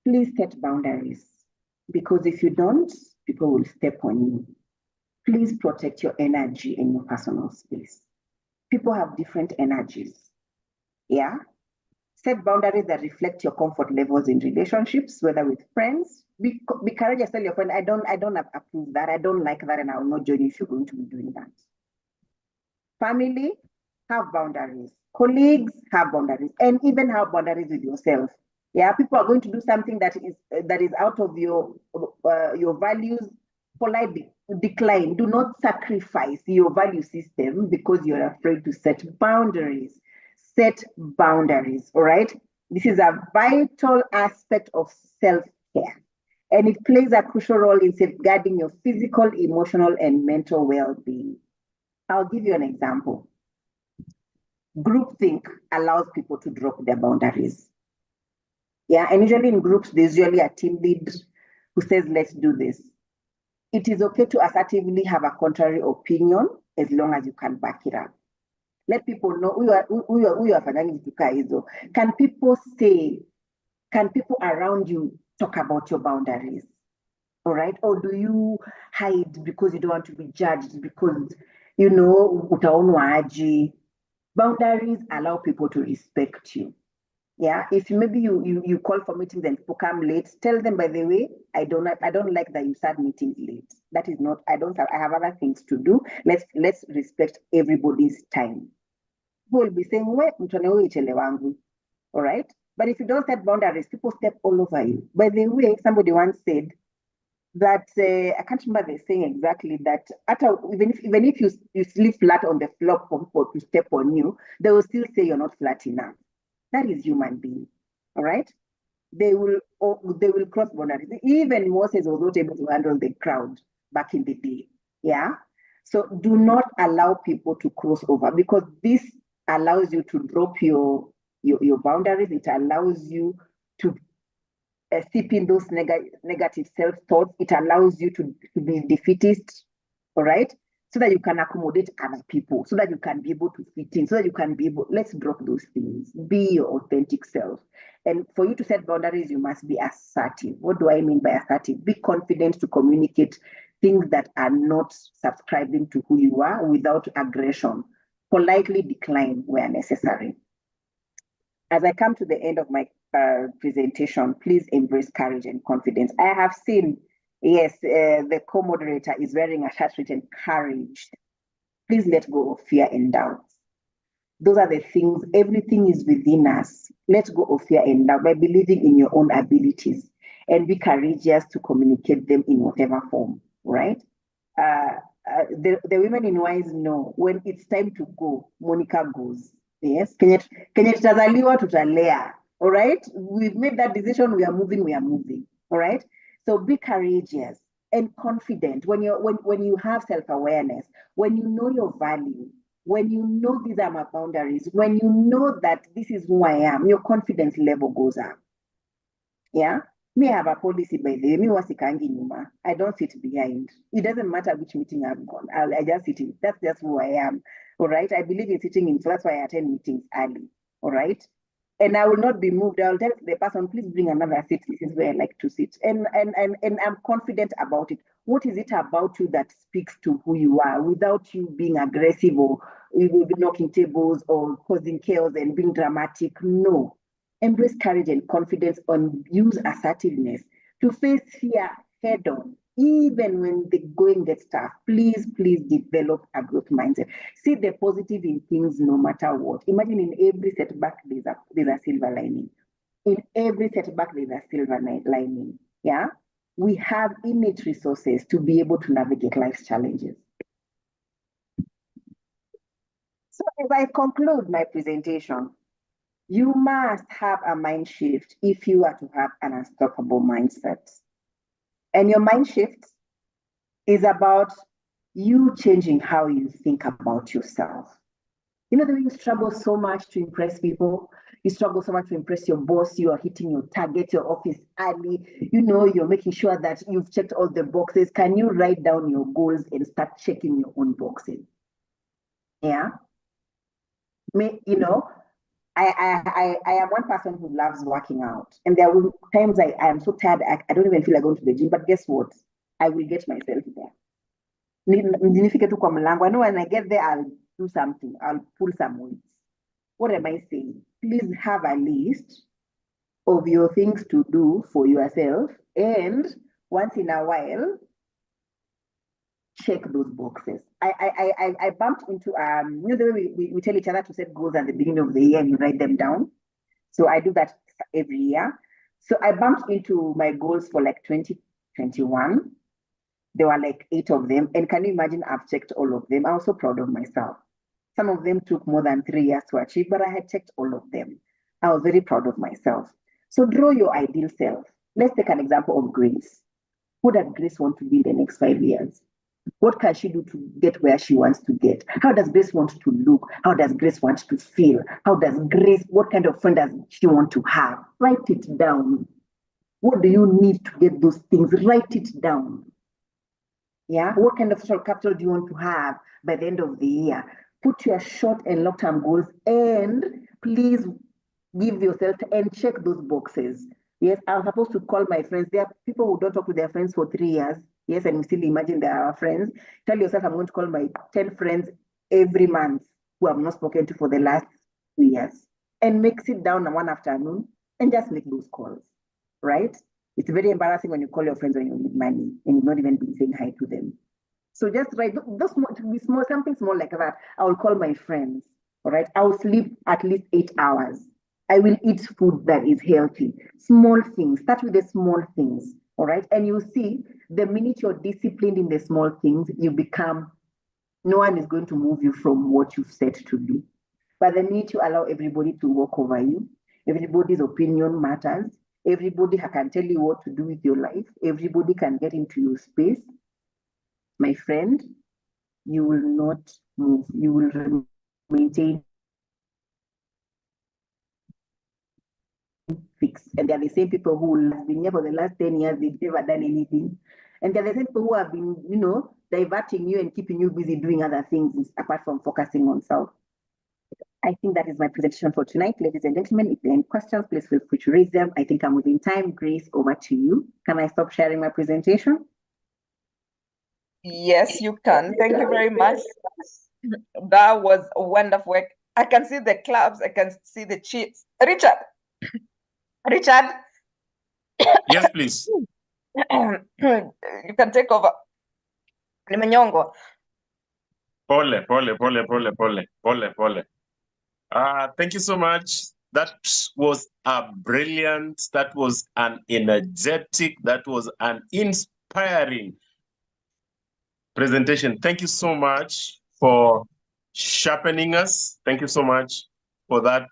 Please set boundaries, because if you don't, people will step on you. Please protect your energy and your personal space. People have different energies. Yeah. Set boundaries that reflect your comfort levels in relationships, whether with friends. Be courageous. Tell your friend, I don't approve that. I don't like that, and I will not join you if you're going to be doing that. Family, have boundaries. Colleagues, have boundaries, and even have boundaries with yourself. Yeah, people are going to do something that is out of your values. Politely decline. Do not sacrifice your value system because you're afraid to set boundaries. Set boundaries. All right. This is a vital aspect of self-care, and it plays a crucial role in safeguarding your physical, emotional, and mental well-being. I'll give you an example. Groupthink allows people to drop their boundaries. Yeah, and usually in groups, there's usually a team lead who says, let's do this. It is okay to assertively have a contrary opinion as long as you can back it up. Let people know who you are fanyani vituka hizo. Can people around you talk about your boundaries? All right? Or do you hide because you don't want to be judged, because utaonwa aje? Boundaries allow people to respect you. Yeah, if maybe you call for meetings and people come late, tell them, by the way, I don't like that you start meetings late. That is not, I have other things to do. Let's respect everybody's time. People will be saying, all right? But if you don't set boundaries, people step all over you. By the way, somebody once said that, I can't remember the saying exactly, that even if you sleep flat on the floor for people to step on you, they will still say you're not flat enough. That is human being, all right? They will cross boundaries. Even Moses was not able to handle the crowd back in the day, yeah? So do not allow people to cross over, because this allows you to drop your boundaries. It allows you to sip in those negative self-thoughts. It allows you to be defeatist, all right? So that you can accommodate other people, so that you can be able to fit in, so that you can be able, let's drop those things. Be your authentic self. And for you to set boundaries, you must be assertive. What do I mean by assertive? Be confident to communicate things that are not subscribing to who you are without aggression. Politely decline where necessary. As I come to the end of my presentation, please embrace courage and confidence. I have seen, yes, the co-moderator is wearing a shirt written courage. Please let go of fear and doubt. Those are the things, everything is within us. Let go of fear and doubt by believing in your own abilities, and be courageous to communicate them in whatever form, right? The women in Wise know when it's time to go, Monicah goes. Yes, Kenya tutazaliwa tutalea. All right, we've made that decision. We are moving. All right, so be courageous and confident. When you have self-awareness, when you know your value, When you know these are my boundaries, when you know that this is who I am, your confidence level goes up. Yeah. Me have a policy by the way. Me wasikangi nyuma. I don't sit behind. It doesn't matter which meeting I've gone. I just sit in. That's just who I am. All right. I believe in sitting in. So that's why I attend meetings early. All right. And I will not be moved. I'll tell the person, please bring another seat. This is where I like to sit. And I'm confident about it. What is it about you that speaks to who you are without you being aggressive or you will be knocking tables or causing chaos and being dramatic? No. Embrace courage and confidence and use assertiveness to face fear head on. Even when the going gets tough, please develop a growth mindset. See the positive in things no matter what. Imagine in every setback, there's a silver lining. In every setback, there's a silver lining. Yeah. We have innate resources to be able to navigate life's challenges. So as I conclude my presentation, you must have a mind shift if you are to have an unstoppable mindset. And your mind shift is about you changing how you think about yourself. You know, the way you struggle so much to impress people, you struggle so much to impress your boss, you are hitting your target, your office early, you know, you're making sure that you've checked all the boxes. Can you write down your goals and start checking your own boxes? Yeah. You know, I am one person who loves working out. And there will times I am so tired, I don't even feel like going to the gym. But guess what? I will get myself there. I know when I get there, I'll do something. I'll pull some weights. What am I saying? Please have a list of your things to do for yourself. And once in a while, check those boxes. I bumped into you know the way we tell each other to set goals at the beginning of the year and you write them down. So I do that every year. So I bumped into my goals for like 2021. There were like 8 of them. And can you imagine I've checked all of them? I was so proud of myself. Some of them took more than 3 years to achieve, but I had checked all of them. I was very proud of myself. So draw your ideal self. Let's take an example of Grace. Who does Grace want to be in the next 5 years? What can she do to get where she wants to get? How does Grace want to look? How does Grace want to feel? What kind of friend does she want to have? Write it down. What do you need to get those things? Write it down. Yeah. What kind of social capital do you want to have by the end of the year? Put your short and long-term goals and please give yourself and check those boxes. Yes, I'm supposed to call my friends. There are people who don't talk to their friends for 3 years. Yes, and we still imagine they are our friends. Tell yourself, I'm going to call my 10 friends every month who I've not spoken to for the last 2 years. And sit down one afternoon and just make those calls, right? It's very embarrassing when you call your friends when you need money and you've not even been saying hi to them. So just write those something small like that. I will call my friends, all right? I will sleep at least 8 hours. I will eat food that is healthy. Small things. Start with the small things, all right? And you see, the minute you're disciplined in the small things, you become, no one is going to move you from what you've set to do. But the minute you allow everybody to walk over you, everybody's opinion matters. Everybody can tell you what to do with your life. Everybody can get into your space. My friend, you will not move. You will maintain fixed. And they're the same people who have been here for the last 10 years, they've never done anything. And they're the same people who have been, you know, diverting you and keeping you busy doing other things apart from focusing on self. I think that is my presentation for tonight, ladies and gentlemen. If there are any questions, please feel free to raise them. I think I'm within time. Grace, over to you. Can I stop sharing my presentation? Yes, you can. Thank you very much. That was wonderful work. I can see the claps. I can see the cheers. Richard. Richard. Yes, please. You can take over. Limenyongo. Pole. Thank you so much. That was a brilliant, that was an energetic, that was an inspiring presentation. Thank you so much for sharpening us. Thank you so much for that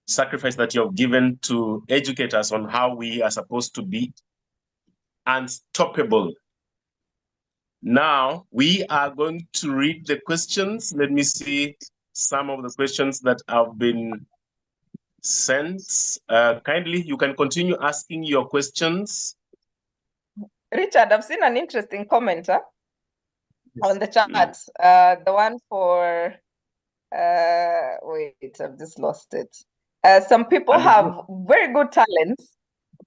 sacrifice that you have given to educate us on how we are supposed to be unstoppable. Now we are going to read the questions. Let me see some of the questions that have been sent. Kindly, you can continue asking your questions. Richard, I've seen an interesting comment on the chat. The one for, wait, I've just lost it. Some people have very good talents,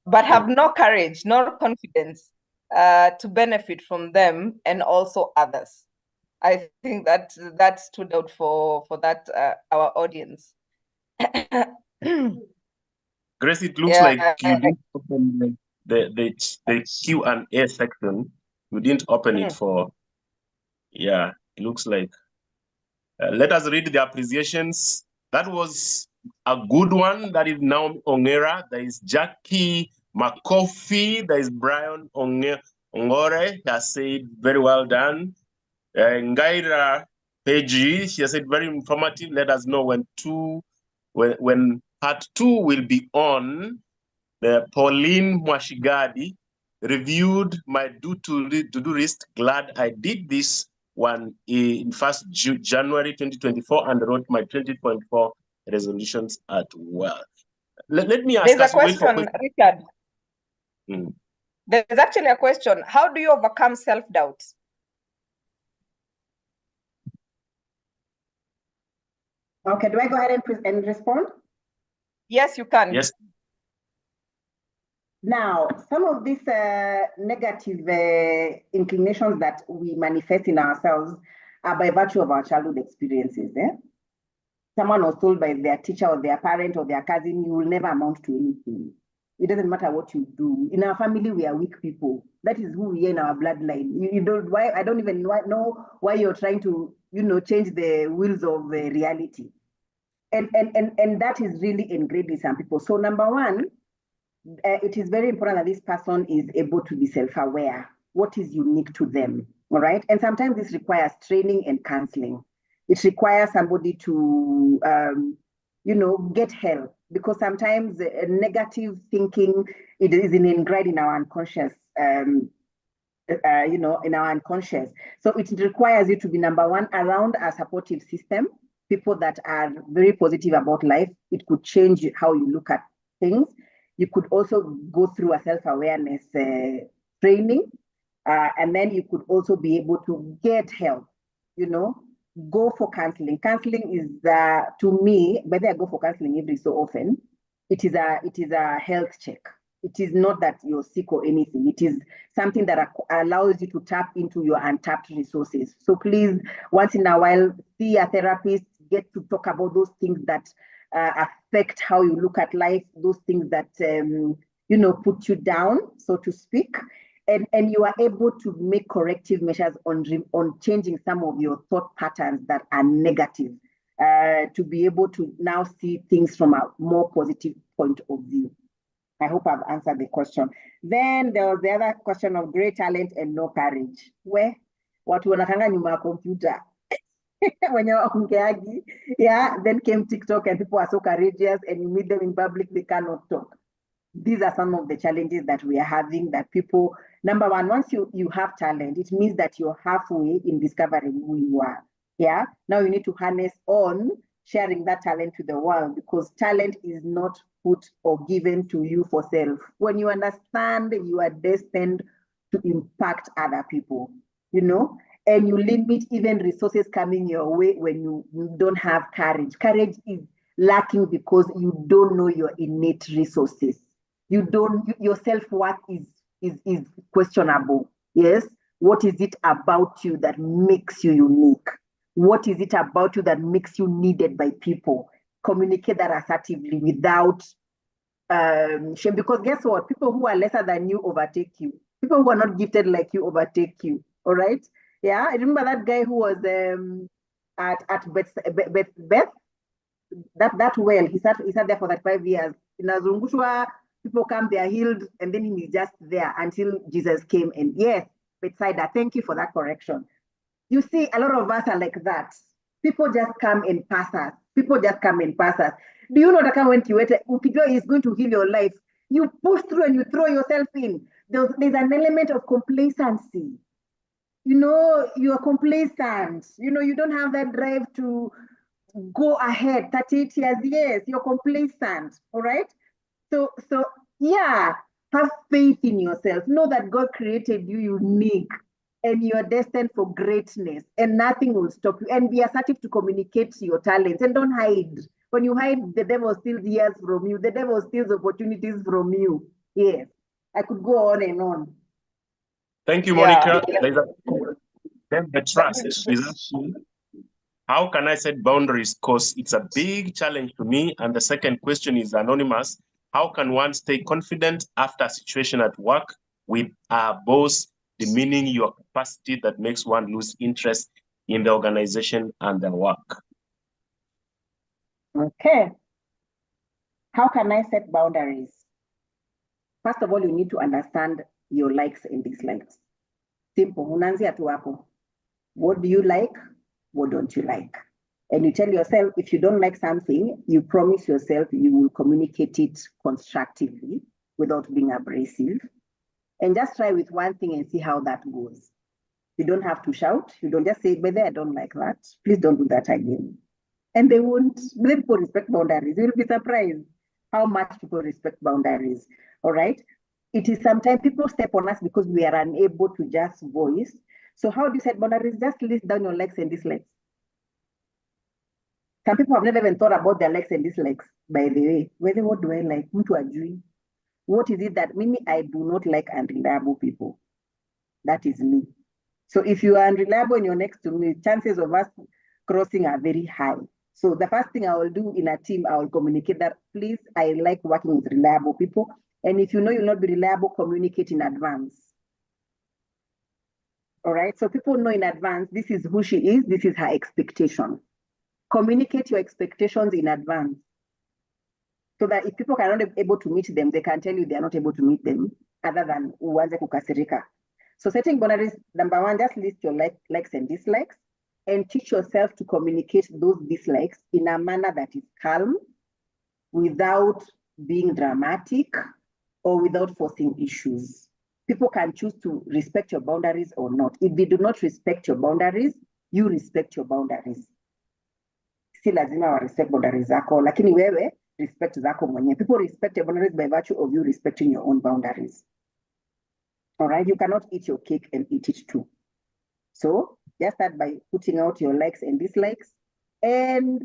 but have no courage, no confidence to benefit from them and also others. I think that stood out for that our audience. Grace, it looks like you didn't open the Q&A section. You didn't open it for, yeah, it looks like. Let us read the appreciations. That was a good one. That is Naomi Ongera. There is Jackie McCoffey. There is Brian Ongore. He has said, very well done. Ngaira Peji, she has said, very informative. Let us know when part 2 will be on. Pauline Mwashigadi reviewed my to-do list. Glad I did this one in 1st January 2024 and wrote my 2024 resolutions as well. Let me ask. There's a question, Richard. There's actually a question. How do you overcome self-doubt? Okay, do I go ahead and respond? Yes, you can. Yes. Now, some of these negative inclinations that we manifest in ourselves are by virtue of our childhood experiences. Someone was told by their teacher or their parent or their cousin, you will never amount to anything. It doesn't matter what you do. In our family, we are weak people. That is who we are in our bloodline. You don't. Why? I don't even know why you're trying to, change the wheels of reality. And that is really engraved in some people. So number one, it is very important that this person is able to be self-aware. What is unique to them, all right? And sometimes this requires training and counseling. It requires somebody to, get help, because sometimes negative thinking, it is ingrained in our unconscious, in our unconscious. So it requires you to be, number one, around a supportive system, people that are very positive about life. It could change how you look at things. You could also go through a self-awareness training, and then you could also be able to get help, go for counseling. Counseling is, to me, whether I go for counseling every so often, it is a health check. It is not that you're sick or anything. It is something that allows you to tap into your untapped resources. So please, once in a while, see a therapist, get to talk about those things that affect how you look at life, those things that, put you down, so to speak. And you are able to make corrective measures on changing some of your thought patterns that are negative, to be able to now see things from a more positive point of view. I hope I've answered the question. Then there was the other question of great talent and no courage. Where? Watu wanakanga nyuma ya computer. When you're ongeagi, yeah, then came TikTok and people are so courageous and you meet them in public, they cannot talk. These are some of the challenges that we are having, that people, number one, once you have talent, it means that you're halfway in discovering who you are. Yeah. Now you need to harness on sharing that talent to the world, because talent is not put or given to you for self. When you understand you are destined to impact other people, and you limit even resources coming your way when you don't have courage. Courage is lacking because you don't know your innate resources. Your self-worth is questionable. Yes. What is it about you that makes you unique? What is it about you that makes you needed by people? Communicate that assertively without shame, because guess what? People who are lesser than you overtake you. People who are not gifted like you overtake you. All right. Yeah, I remember that guy who was at Beth, that well. He sat there for that 5 years. In Azungushwa, people come, they are healed, and then he's just there until Jesus came. And yes, Bethsaida, thank you for that correction. You see, a lot of us are like that. People just come and pass us. People just come and pass us. Do you know that when Ukijua is going to heal your life, you push through and you throw yourself in. There's an element of complacency. you're complacent. You don't have that drive to go ahead. 38 years, yes, you're complacent. All right. So yeah, have faith in yourself. Know that God created you unique and you're destined for greatness, and nothing will stop you. And be assertive to communicate your talents, and don't hide. When you hide, the devil steals years from you. The devil steals opportunities from you. Yes, I could go on and on. Thank you, Monicah. Then the trust is asking, how can I set boundaries? Because it's a big challenge to me. And the second question is anonymous. How can one stay confident after a situation at work with a boss demeaning your capacity that makes one lose interest in the organization and the work? Okay. How can I set boundaries? First of all, you need to understand your likes and dislikes. Simple. Unaanzia tu hapo. What do you like? What don't you like? And you tell yourself, if you don't like something, you promise yourself you will communicate it constructively without being abrasive. And just try with one thing and see how that goes. You don't have to shout. You don't just say, but I don't like that. Please don't do that again. And they won't. People respect boundaries. You'll be surprised how much people respect boundaries. All right. It is sometimes people step on us because we are unable to just voice. So how do you set boundaries? Just list down your likes and dislikes. Some people have never even thought about their likes and dislikes, by the way. Whether what do I like? What is it that Mimi, I do not like unreliable people? That is me. So if you are unreliable and you're next to me, chances of us crossing are very high. So the first thing I will do in a team, I will communicate that, please, I like working with reliable people. And if you know you'll not be reliable, communicate in advance. All right, so people know in advance, this is who she is, this is her expectation. Communicate your expectations in advance. So that if people are not able to meet them, they can tell you they are not able to meet them, other than uanze kukasirika. So setting boundaries, number one, just list your likes and dislikes, and teach yourself to communicate those dislikes in a manner that is calm, without being dramatic, or without forcing issues. People can choose to respect your boundaries or not. If they do not respect your boundaries, you respect your boundaries. Si lazima wa respect boundaries zako, lakini wewe respect zako mwenyewe. People respect your boundaries by virtue of you respecting your own boundaries. All right, you cannot eat your cake and eat it too. So just start by putting out your likes and dislikes. And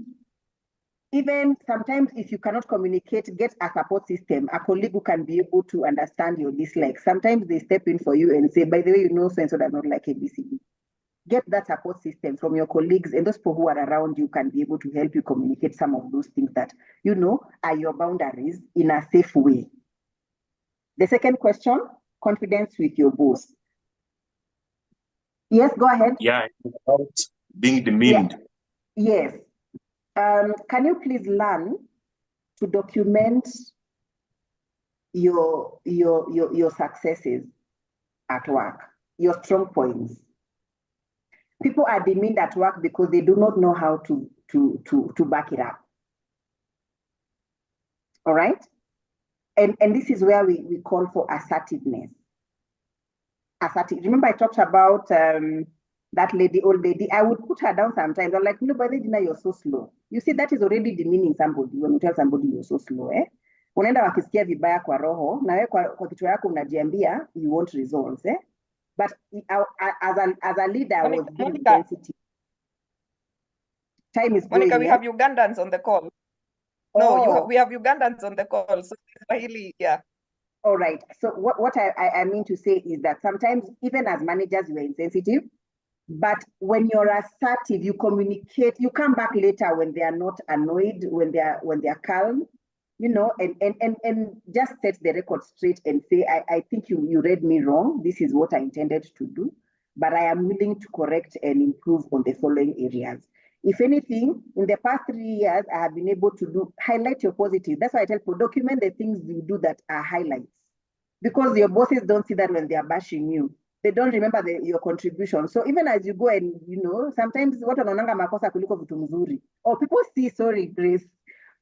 even sometimes if you cannot communicate, get a support system, a colleague who can be able to understand your dislikes. Sometimes they step in for you and say, by the way, so-and-so does not like ABCD. Get that support system from your colleagues, and those people who are around you can be able to help you communicate some of those things that are your boundaries in a safe way. The second question, confidence with your boss. Yes, go ahead. Yeah, about being demeaned. Yeah. Yes. Can you please learn to document your successes at work, your strong points? People are demeaned at work because they do not know how to back it up. All right? And this is where we call for assertiveness. Remember I talked about that old lady. I would put her down sometimes. I'm like, no, by the way, you're so slow. You see, that is already demeaning somebody when you tell somebody you're so slow. Unaenda wakisikia vibaya kwa roho, na wewe kwa kichwa yako unajiambia you want results. But as a leader, I was being sensitive. Time is Monicah, going. we have Ugandans on the call. No, we have Ugandans on the call. So Swahili, yeah. All right. So what I mean to say is that sometimes, even as managers, you are insensitive. But when you're assertive, you communicate. You come back later when they are not annoyed, when they are calm, and just set the record straight and say, I think you read me wrong. This is what I intended to do, but I am willing to correct and improve on the following areas. If anything, in the past 3 years, I have been able to highlight your positive. That's why I tell people, document the things you do that are highlights. Because your bosses don't see that when they are bashing you. They don't remember your contribution. So even as you go and, sometimes what wanaonanga makosa kuliko vitu mzuri. Or people see, sorry, Grace,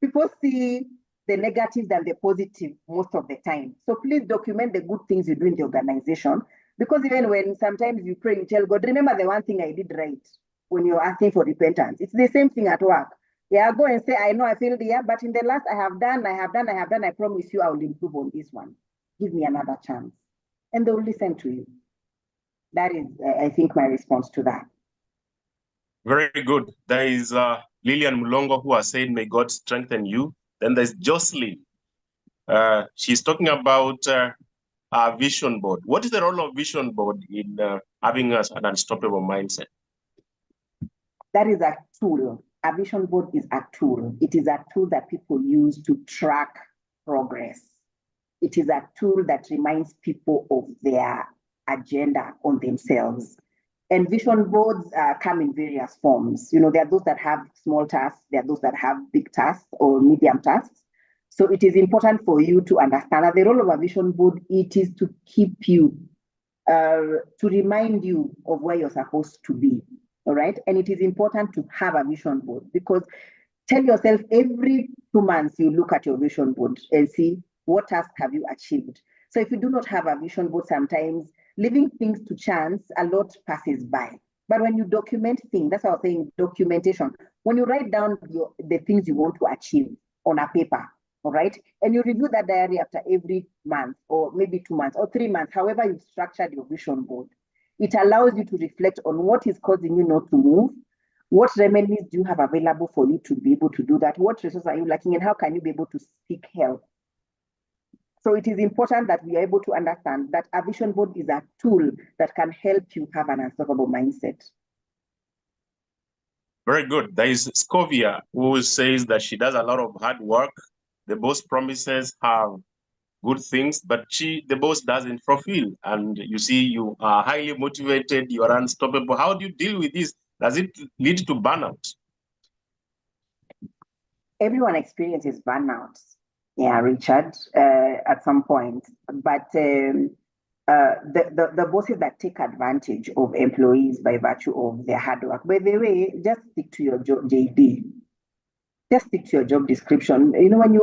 people see the negative than the positive most of the time. So please document the good things you do in the organization. Because even when sometimes you pray, you tell God, remember the one thing I did right when you're asking for repentance. It's the same thing at work. Yeah, go and say, I know I failed here, but in the last I have done, I promise you I will improve on this one. Give me another chance. And they will listen to you. That is, I think, my response to that. Very good. There is Lillian Mulongo who has said, may God strengthen you. Then there's Jocelyn. She's talking about our vision board. What is the role of vision board in having us an unstoppable mindset? That is a tool. A vision board is a tool. It is a tool that people use to track progress. It is a tool that reminds people of their agenda on themselves. And vision boards come in various forms. You know, there are those that have small tasks, there are those that have big tasks or medium tasks. So it is important for you to understand that the role of a vision board, it is to keep you, to remind you of where you're supposed to be, all right? And it is important to have a vision board because tell yourself every 2 months you look at your vision board and see what task have you achieved. So if you do not have a vision board, sometimes leaving things to chance, a lot passes by. But when you document things, that's what I was saying, documentation. When you write down the things you want to achieve on a paper, all right, and you review that diary after every month, or maybe 2 months, or 3 months, however you've structured your vision board, it allows you to reflect on what is causing you not to move, what remedies do you have available for you to be able to do that, what resources are you lacking, and how can you be able to seek help. So it is important that we are able to understand that a vision board is a tool that can help you have an unstoppable mindset. Very good. There is Scovia, who says that she does a lot of hard work. The boss promises her good things, but the boss doesn't fulfill. And you see, you are highly motivated, you are unstoppable. How do you deal with this? Does it lead to burnout? Everyone experiences burnout. Yeah, Richard, at some point. But the bosses that take advantage of employees by virtue of their hard work, by the way, just stick to your job, JD. Just stick to your job description. You know, when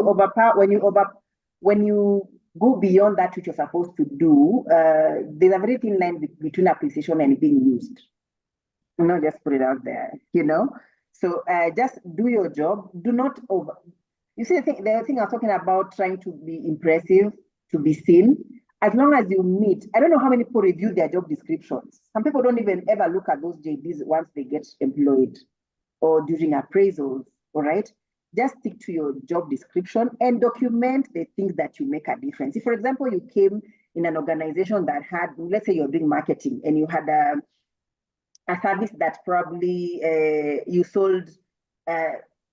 you go beyond that which you're supposed to do, there's a very thin line between appreciation and being used. You know, just put it out there, you know. So just do your job. Do not over. You see, the thing I was talking about trying to be impressive, to be seen. As long as you meet, I don't know how many people review their job descriptions. Some people don't even ever look at those JDs once they get employed or during appraisals, all right? Just stick to your job description and document the things that you make a difference. If, for example, you came in an organization that had, let's say you're doing marketing and you had a service that probably you sold,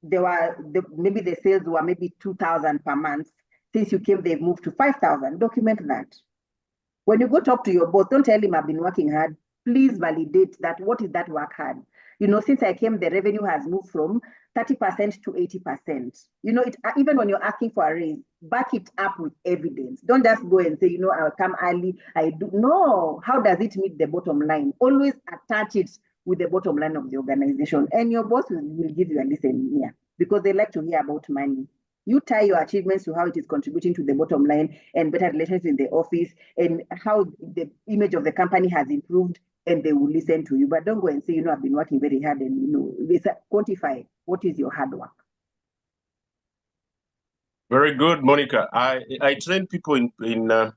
maybe the sales were maybe 2,000 per month. Since you came, they've moved to 5,000. Document that. When you go talk to your boss, don't tell him I've been working hard. Please validate that. What is that work hard? You know, since I came, the revenue has moved from 30% to 80%. You know, even when you're asking for a raise, back it up with evidence. Don't just go and say, you know, I'll come early. I do. No. How does it meet the bottom line? Always attach it with the bottom line of the organization. And your boss will give you a listen here because they like to hear about money. You tie your achievements to how it is contributing to the bottom line and better relations in the office and how the image of the company has improved, and they will listen to you. But don't go and say, you know, I've been working very hard, and, you know, quantify what is your hard work. Very good, Monica. I train people in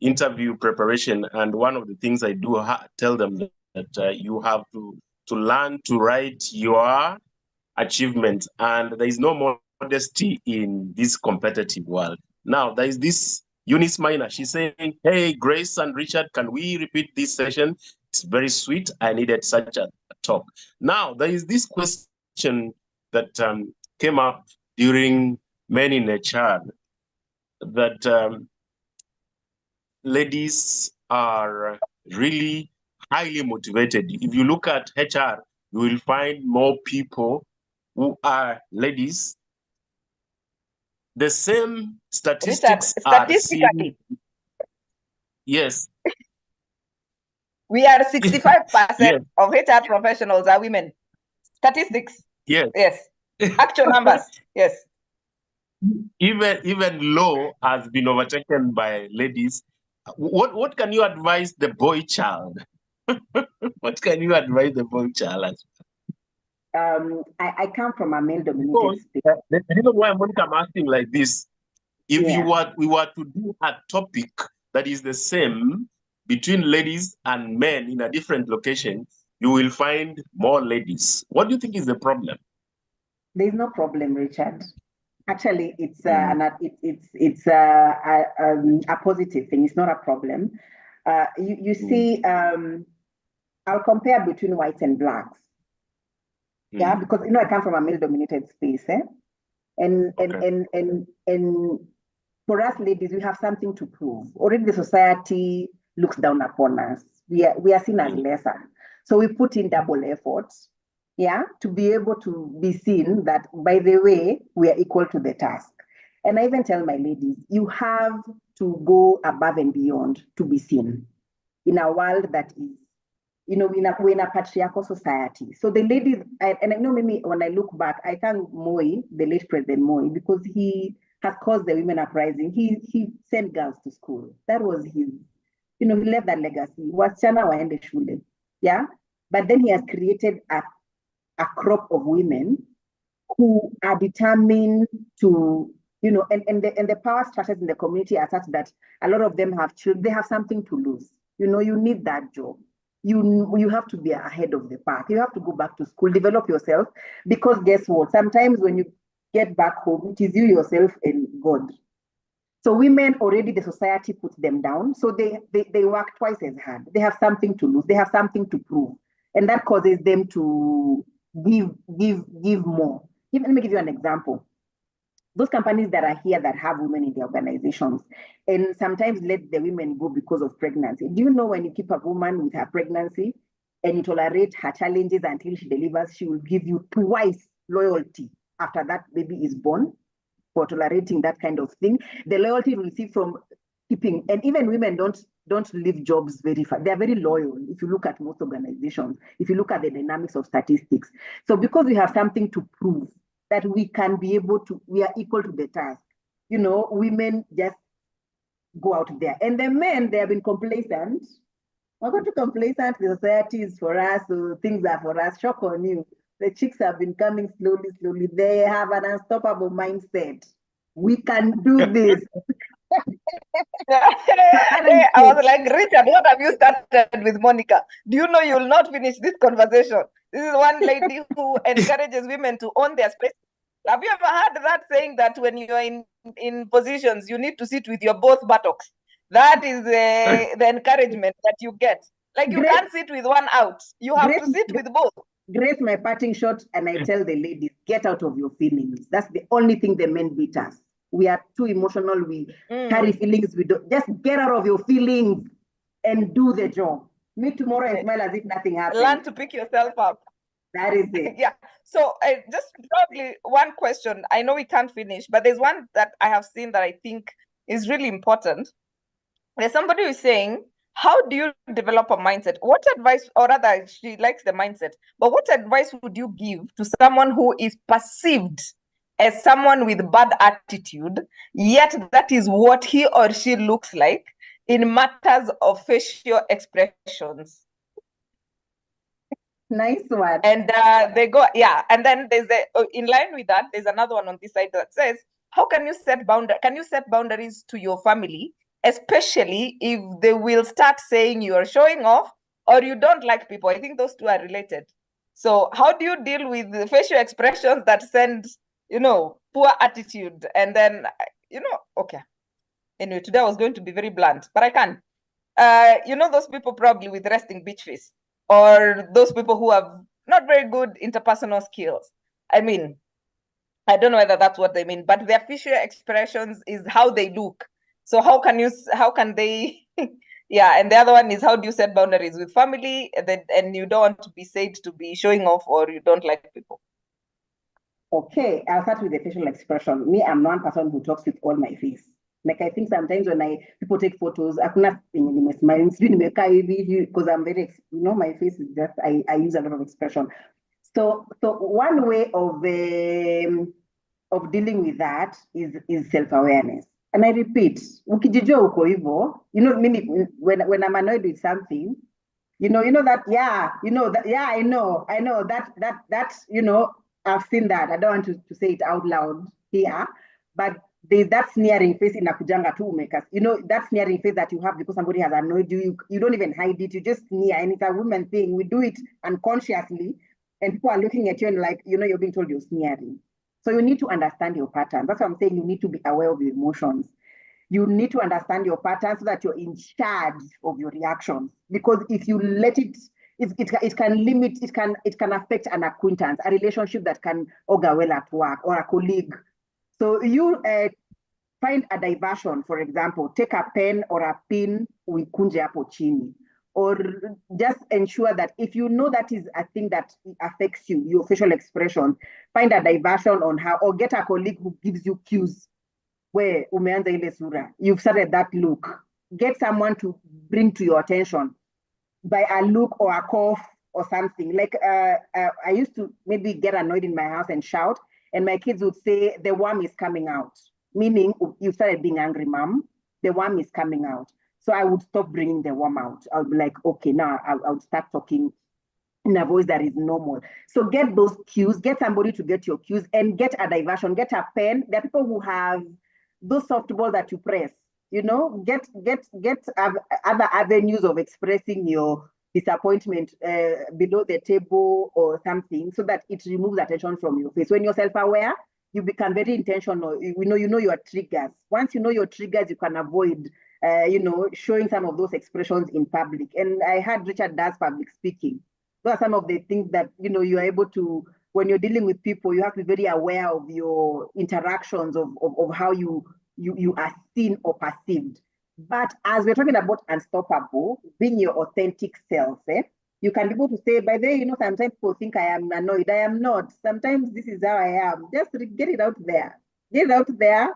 interview preparation, and one of the things I do tell them that you have to learn to write your achievements, and there is no modesty in this competitive world. Now, there is this Eunice Minor. She's saying, hey, Grace and Richard, can we repeat this session? It's very sweet. I needed such a talk. Now, there is this question that came up during Men in HR, that ladies are really highly motivated. If you look at HR, you will find more people who are ladies. The same statistics are seen. Yes. We are 65% yes. of HR professionals are women. Statistics. Yes. Yes. Actual numbers. Yes. Even law has been overtaken by ladies. What can you advise the boy child? What can you advise the boy child? I come from a male-dominated Because space. the reason why Monica, I'm asking like this, if Yeah. we were to do a topic that is the same between ladies and men in a different location, you will find more ladies. What do you think is the problem? There's no problem, Richard. Actually, it's a positive thing. It's not a problem. You see, I'll compare between whites and blacks. Yeah, because I come from a male-dominated space, and for us ladies, we have something to prove. Already, the society looks down upon us. We are seen as lesser, so we put in double efforts, yeah, to be able to be seen that, by the way, we are equal to the task. And I even tell my ladies, you have to go above and beyond to be seen in a world that is, we're in a patriarchal society. So the ladies, and I know, maybe when I look back, I thank Moi, the late President Moi, because he has caused the women uprising. He sent girls to school. That was his, he left that legacy. Wasichana waende shule. Yeah. But then he has created a crop of women who are determined to, and the power structures in the community are such that a lot of them have children. They have something to lose. You need that job. You have to be ahead of the pack. You have to go back to school, develop yourself, because guess what? Sometimes when you get back home, it is you, yourself, and God. So women, already the society puts them down. So they work twice as hard. They have something to lose. They have something to prove. And that causes them to give more. Let me give you an example. Those companies that are here that have women in their organizations, and sometimes let the women go because of pregnancy. Do you know, when you keep a woman with her pregnancy and you tolerate her challenges until she delivers, she will give you twice loyalty after that baby is born, for tolerating that kind of thing. The loyalty you receive from keeping, and even women don't leave jobs very fast. They are very loyal. If you look at most organizations, if you look at the dynamics of statistics. So because we have something to prove, that we can be able to, we are equal to the task. Women just go out there. And the men, they have been complacent. We're going to complacent. The society is for us, so things are for us. Shock on you. The chicks have been coming slowly. They have an unstoppable mindset. We can do this. I was like, Richard, what have you started with Monica? Do you know you will not finish this conversation? This is one lady who encourages women to own their space. Have you ever heard that saying that when you're in positions, you need to sit with your both buttocks? That is the encouragement that you get. Like, you can't sit with one out. You have to sit with both. Grace, my parting shot, and I tell the ladies, get out of your feelings. That's the only thing the men beat us. We are too emotional. We carry feelings. We don't. Just get out of your feelings and do the job. Meet tomorrow and smile as if nothing happened. Learn to pick yourself up. That is it. Yeah. So just probably one question. I know we can't finish, but there's one that I have seen that I think is really important. There's somebody who's saying, how do you develop a mindset? What advice, or rather, she likes the mindset, but what advice would you give to someone who is perceived as someone with bad attitude, yet that is what he or she looks like in matters of facial expressions? Nice one. And they go, yeah. And then there's in line with that, there's another one on this side that says, how can you set boundaries to your family, especially if they will start saying you are showing off or you don't like people? I think those two are related. So how do you deal with the facial expressions that send, poor attitude? And then, okay. Anyway, today I was going to be very blunt, but I can't. Those people probably with resting bitch face, or those people who have not very good interpersonal skills. I mean, I don't know whether that's what they mean, but their facial expressions is how they look. So how can they, yeah. And the other one is, how do you set boundaries with family, and you don't want to be said to be showing off, or you don't like people? Okay, I'll start with the facial expression. Me, I'm one person who talks with all my face. Like, I think sometimes when people take photos, I cannot smile because I'm very, my face is just, I use a lot of expression. So one way of dealing with that is self-awareness. And I repeat, ukijijua uko hivyo, mimi, when I'm annoyed with something, you know that, yeah, I know, that, I've seen that. I don't want to say it out loud here, but there's that sneering face in Akujanga too, makers. That sneering face that you have because somebody has annoyed you. You don't even hide it. You just sneer, and it's a woman thing. We do it unconsciously, and people are looking at you and like, you're being told you're sneering. So you need to understand your pattern. That's what I'm saying. You need to be aware of your emotions. You need to understand your pattern so that you're in charge of your reactions. Because if you let it can limit, it can affect an acquaintance, a relationship that can augur well at work, or a colleague. So you find a diversion, for example, take a pen or a pin, uikunje hapo chini. Or just ensure that if you know that is a thing that affects you, your facial expression, find a diversion on how, or get a colleague who gives you cues where umeanza ile sura, you've started that look. Get someone to bring to your attention by a look or a cough or something. Like I used to maybe get annoyed in my house and shout, and my kids would say, the worm is coming out. Meaning, you started being angry, mom, the worm is coming out. So I would stop bringing the worm out. I would be like, okay, now I would start talking in a voice that is normal. So get those cues, get somebody to get your cues, and get a diversion, get a pen. There are people who have those softballs that you press, get other avenues of expressing your disappointment below the table or something, so that it removes attention from your face. When you're self-aware, you become very intentional. You know your triggers. Once you know your triggers, you can avoid showing some of those expressions in public. And I heard Richard does public speaking. Those are some of the things that you're able to, when you're dealing with people, you have to be very aware of your interactions, of how you are seen or perceived. But as we're talking about unstoppable, being your authentic self, you can be able to say, by the way, sometimes people think I am annoyed. I am not. Sometimes this is how I am. Just get it out there. Get it out there,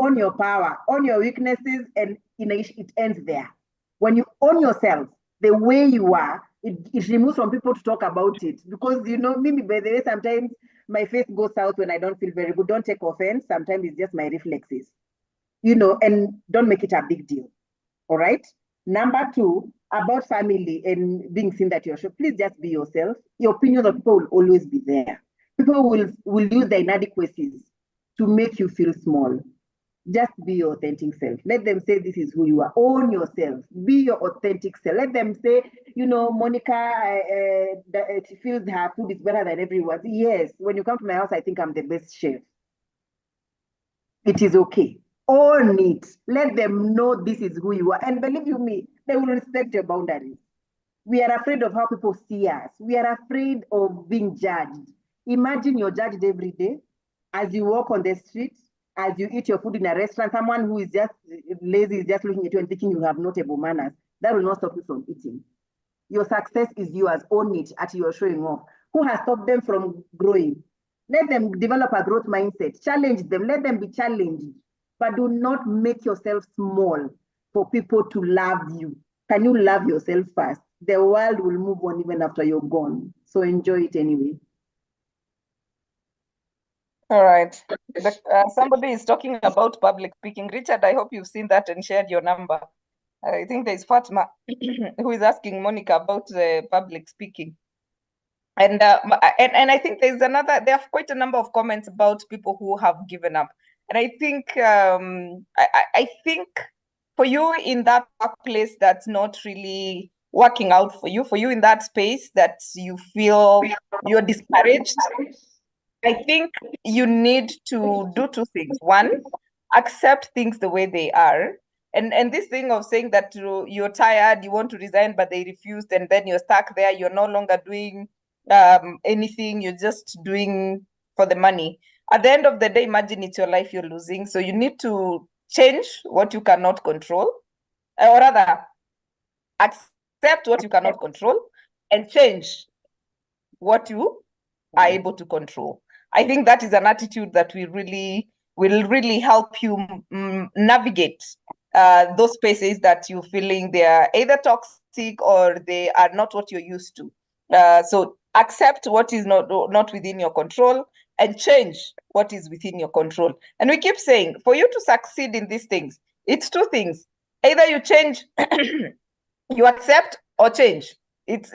own your power, own your weaknesses, and it ends there. When you own yourself the way you are, it removes from people to talk about it. Because, me, by the way, sometimes my face goes south when I don't feel very good. Don't take offense. Sometimes it's just my reflexes, and don't make it a big deal. All right. Number 2, about family and being seen that you're sure, please just be yourself. Your opinions of people will always be there. People will use their inadequacies to make you feel small. Just be your authentic self. Let them say this is who you are. Own yourself. Be your authentic self. Let them say, Monica, she feels her food is better than everyone's. Yes, when you come to my house, I think I'm the best chef. It is okay. Own it. Let them know this is who you are. And believe you me, they will respect your boundaries. We are afraid of how people see us. We are afraid of being judged. Imagine you're judged every day as you walk on the street, as you eat your food in a restaurant. Someone who is just lazy is just looking at you and thinking you have notable manners. That will not stop you from eating. Your success is yours. Own it at your showing off. Who has stopped them from growing? Let them develop a growth mindset. Challenge them. Let them be challenged. But do not make yourself small for people to love you. Can you love yourself first? The world will move on even after you're gone. So enjoy it anyway. All right. Somebody is talking about public speaking. Richard, I hope you've seen that and shared your number. I think there's Fatma who is asking Monica about public speaking. And I think there are quite a number of comments about people who have given up. And I think I think for you in that workplace that's not really working out for you in that space that you feel you're discouraged, I think you need to do 2 things. One, accept things the way they are. And this thing of saying that you're tired, you want to resign, but they refused, and then you're stuck there, you're no longer doing anything, you're just doing for the money. At the end of the day, imagine it's your life you're losing. So you need to change what you cannot control, or rather, accept what you cannot control and change what you are able to control. I think that is an attitude that will really help you navigate those spaces that you're feeling they are either toxic or they are not what you're used to. So accept what is not within your control and change what is within your control. And we keep saying, for you to succeed in these things, it's two things. Either you change, you accept, or change. There's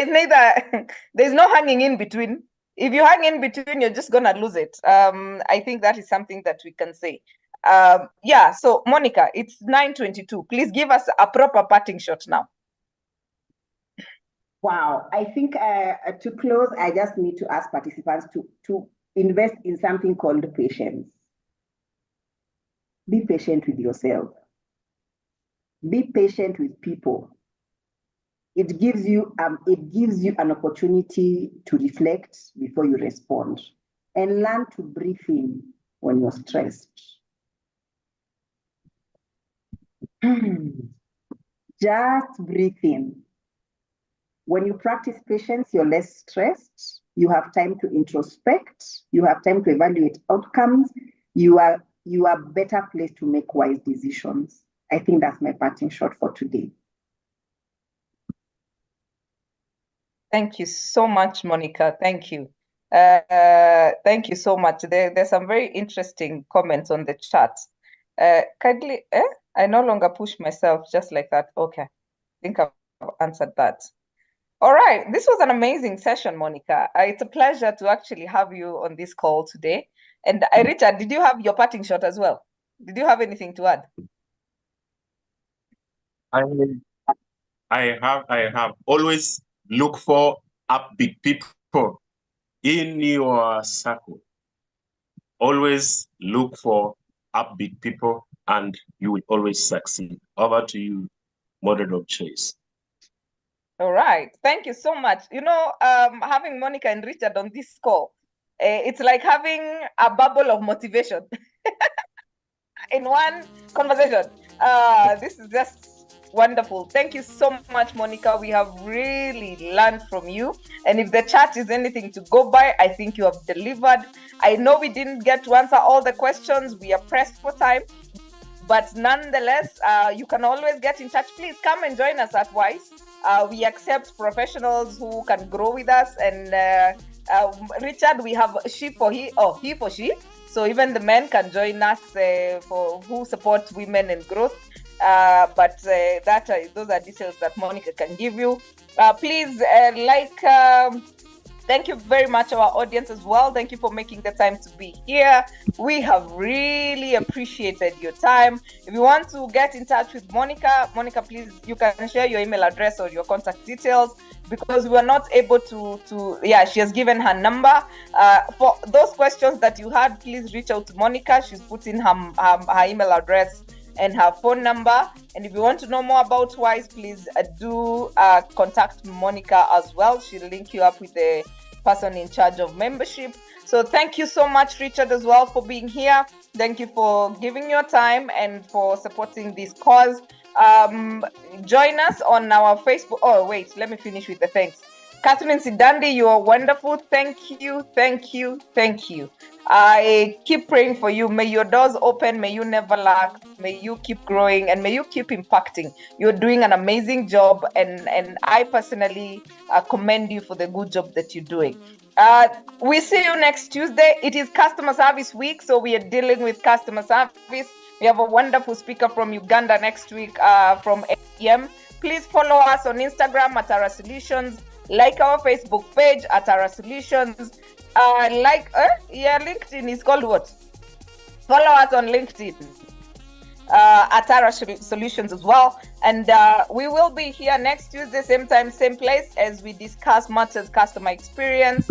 neither, there's no hanging in between. If you hang in between, you're just gonna lose it. I think that is something that we can say. Yeah, so Monicah, it's 9:22. Please give us a proper parting shot now. Wow, I think to close, I just need to ask participants to invest in something called patience. Be patient with yourself. Be patient with people. It gives you an opportunity to reflect before you respond, and learn to breathe in when you're stressed. Just breathe in. When you practice patience, you're less stressed. You have time to introspect. You have time to evaluate outcomes. You are better placed to make wise decisions. I think that's my parting shot for today. Thank you so much, Monicah. Thank you. Thank you so much. There's some very interesting comments on the chat. Kindly, I no longer push myself just like that. Okay, I think I've answered that. All right, this was an amazing session, Monicah. It's a pleasure to actually have you on this call today. And Richard, did you have your parting shot as well? Did you have anything to add? I have. Always look for upbeat people in your circle. Always look for upbeat people and you will always succeed. Over to you, model of choice. All right. Thank you so much. You know, having Monicah and Richard on this call, it's like having a bubble of motivation in one conversation. This is just wonderful. Thank you so much, Monicah. We have really learned from you. And if the chat is anything to go by, I think you have delivered. I know we didn't get to answer all the questions. We are pressed for time. But nonetheless, you can always get in touch. Please come and join us at WISE. We accept professionals who can grow with us. And Richard, we have she for he, or he for she. So even the men can join us for who support women in growth. But those are details that Monicah can give you. Please thank you very much, our audience as well. Thank you for making the time to be here. We have really appreciated your time. If you want to get in touch with Monicah, please, you can share your email address or your contact details, because we were not able to she has given her number. For those questions that you had, please reach out to Monicah. She's put in her email address and her phone number. And if you want to know more about WISE, please do contact Monicah as well. She'll link you up with the person in charge of membership. So thank you so much, Richard, as well, for being here. Thank you for giving your time and for supporting this cause. Join us on our Facebook. Oh, wait, let me finish with the thanks. Catherine Sidandi, you are wonderful. Thank you, thank you, thank you. I keep praying for you. May your doors open. May you never lack. May you keep growing and may you keep impacting. You're doing an amazing job, and I personally commend you for the good job that you're doing. We see you next Tuesday. It is Customer Service Week, so we are dealing with customer service. We have a wonderful speaker from Uganda next week from 8 p.m. Please follow us on Instagram at Ara Solutions. Like our Facebook page at Ara Solutions. LinkedIn is called what? Follow us on LinkedIn at Ara Solutions as well. And we will be here next Tuesday, same time, same place, as we discuss matters customer experience,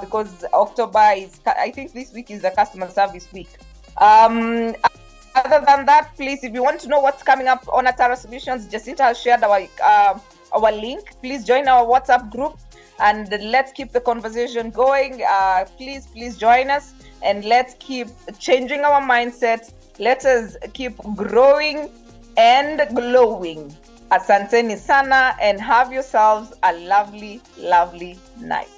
because October is, I think this week is the customer service week. Other than that, please, if you want to know what's coming up on Atara Solutions, Jacinta has shared our link. Please join our WhatsApp group and let's keep the conversation going. Please join us and let's keep changing our mindset. Let us keep growing and glowing. Asanteni sana and have yourselves a lovely, lovely night.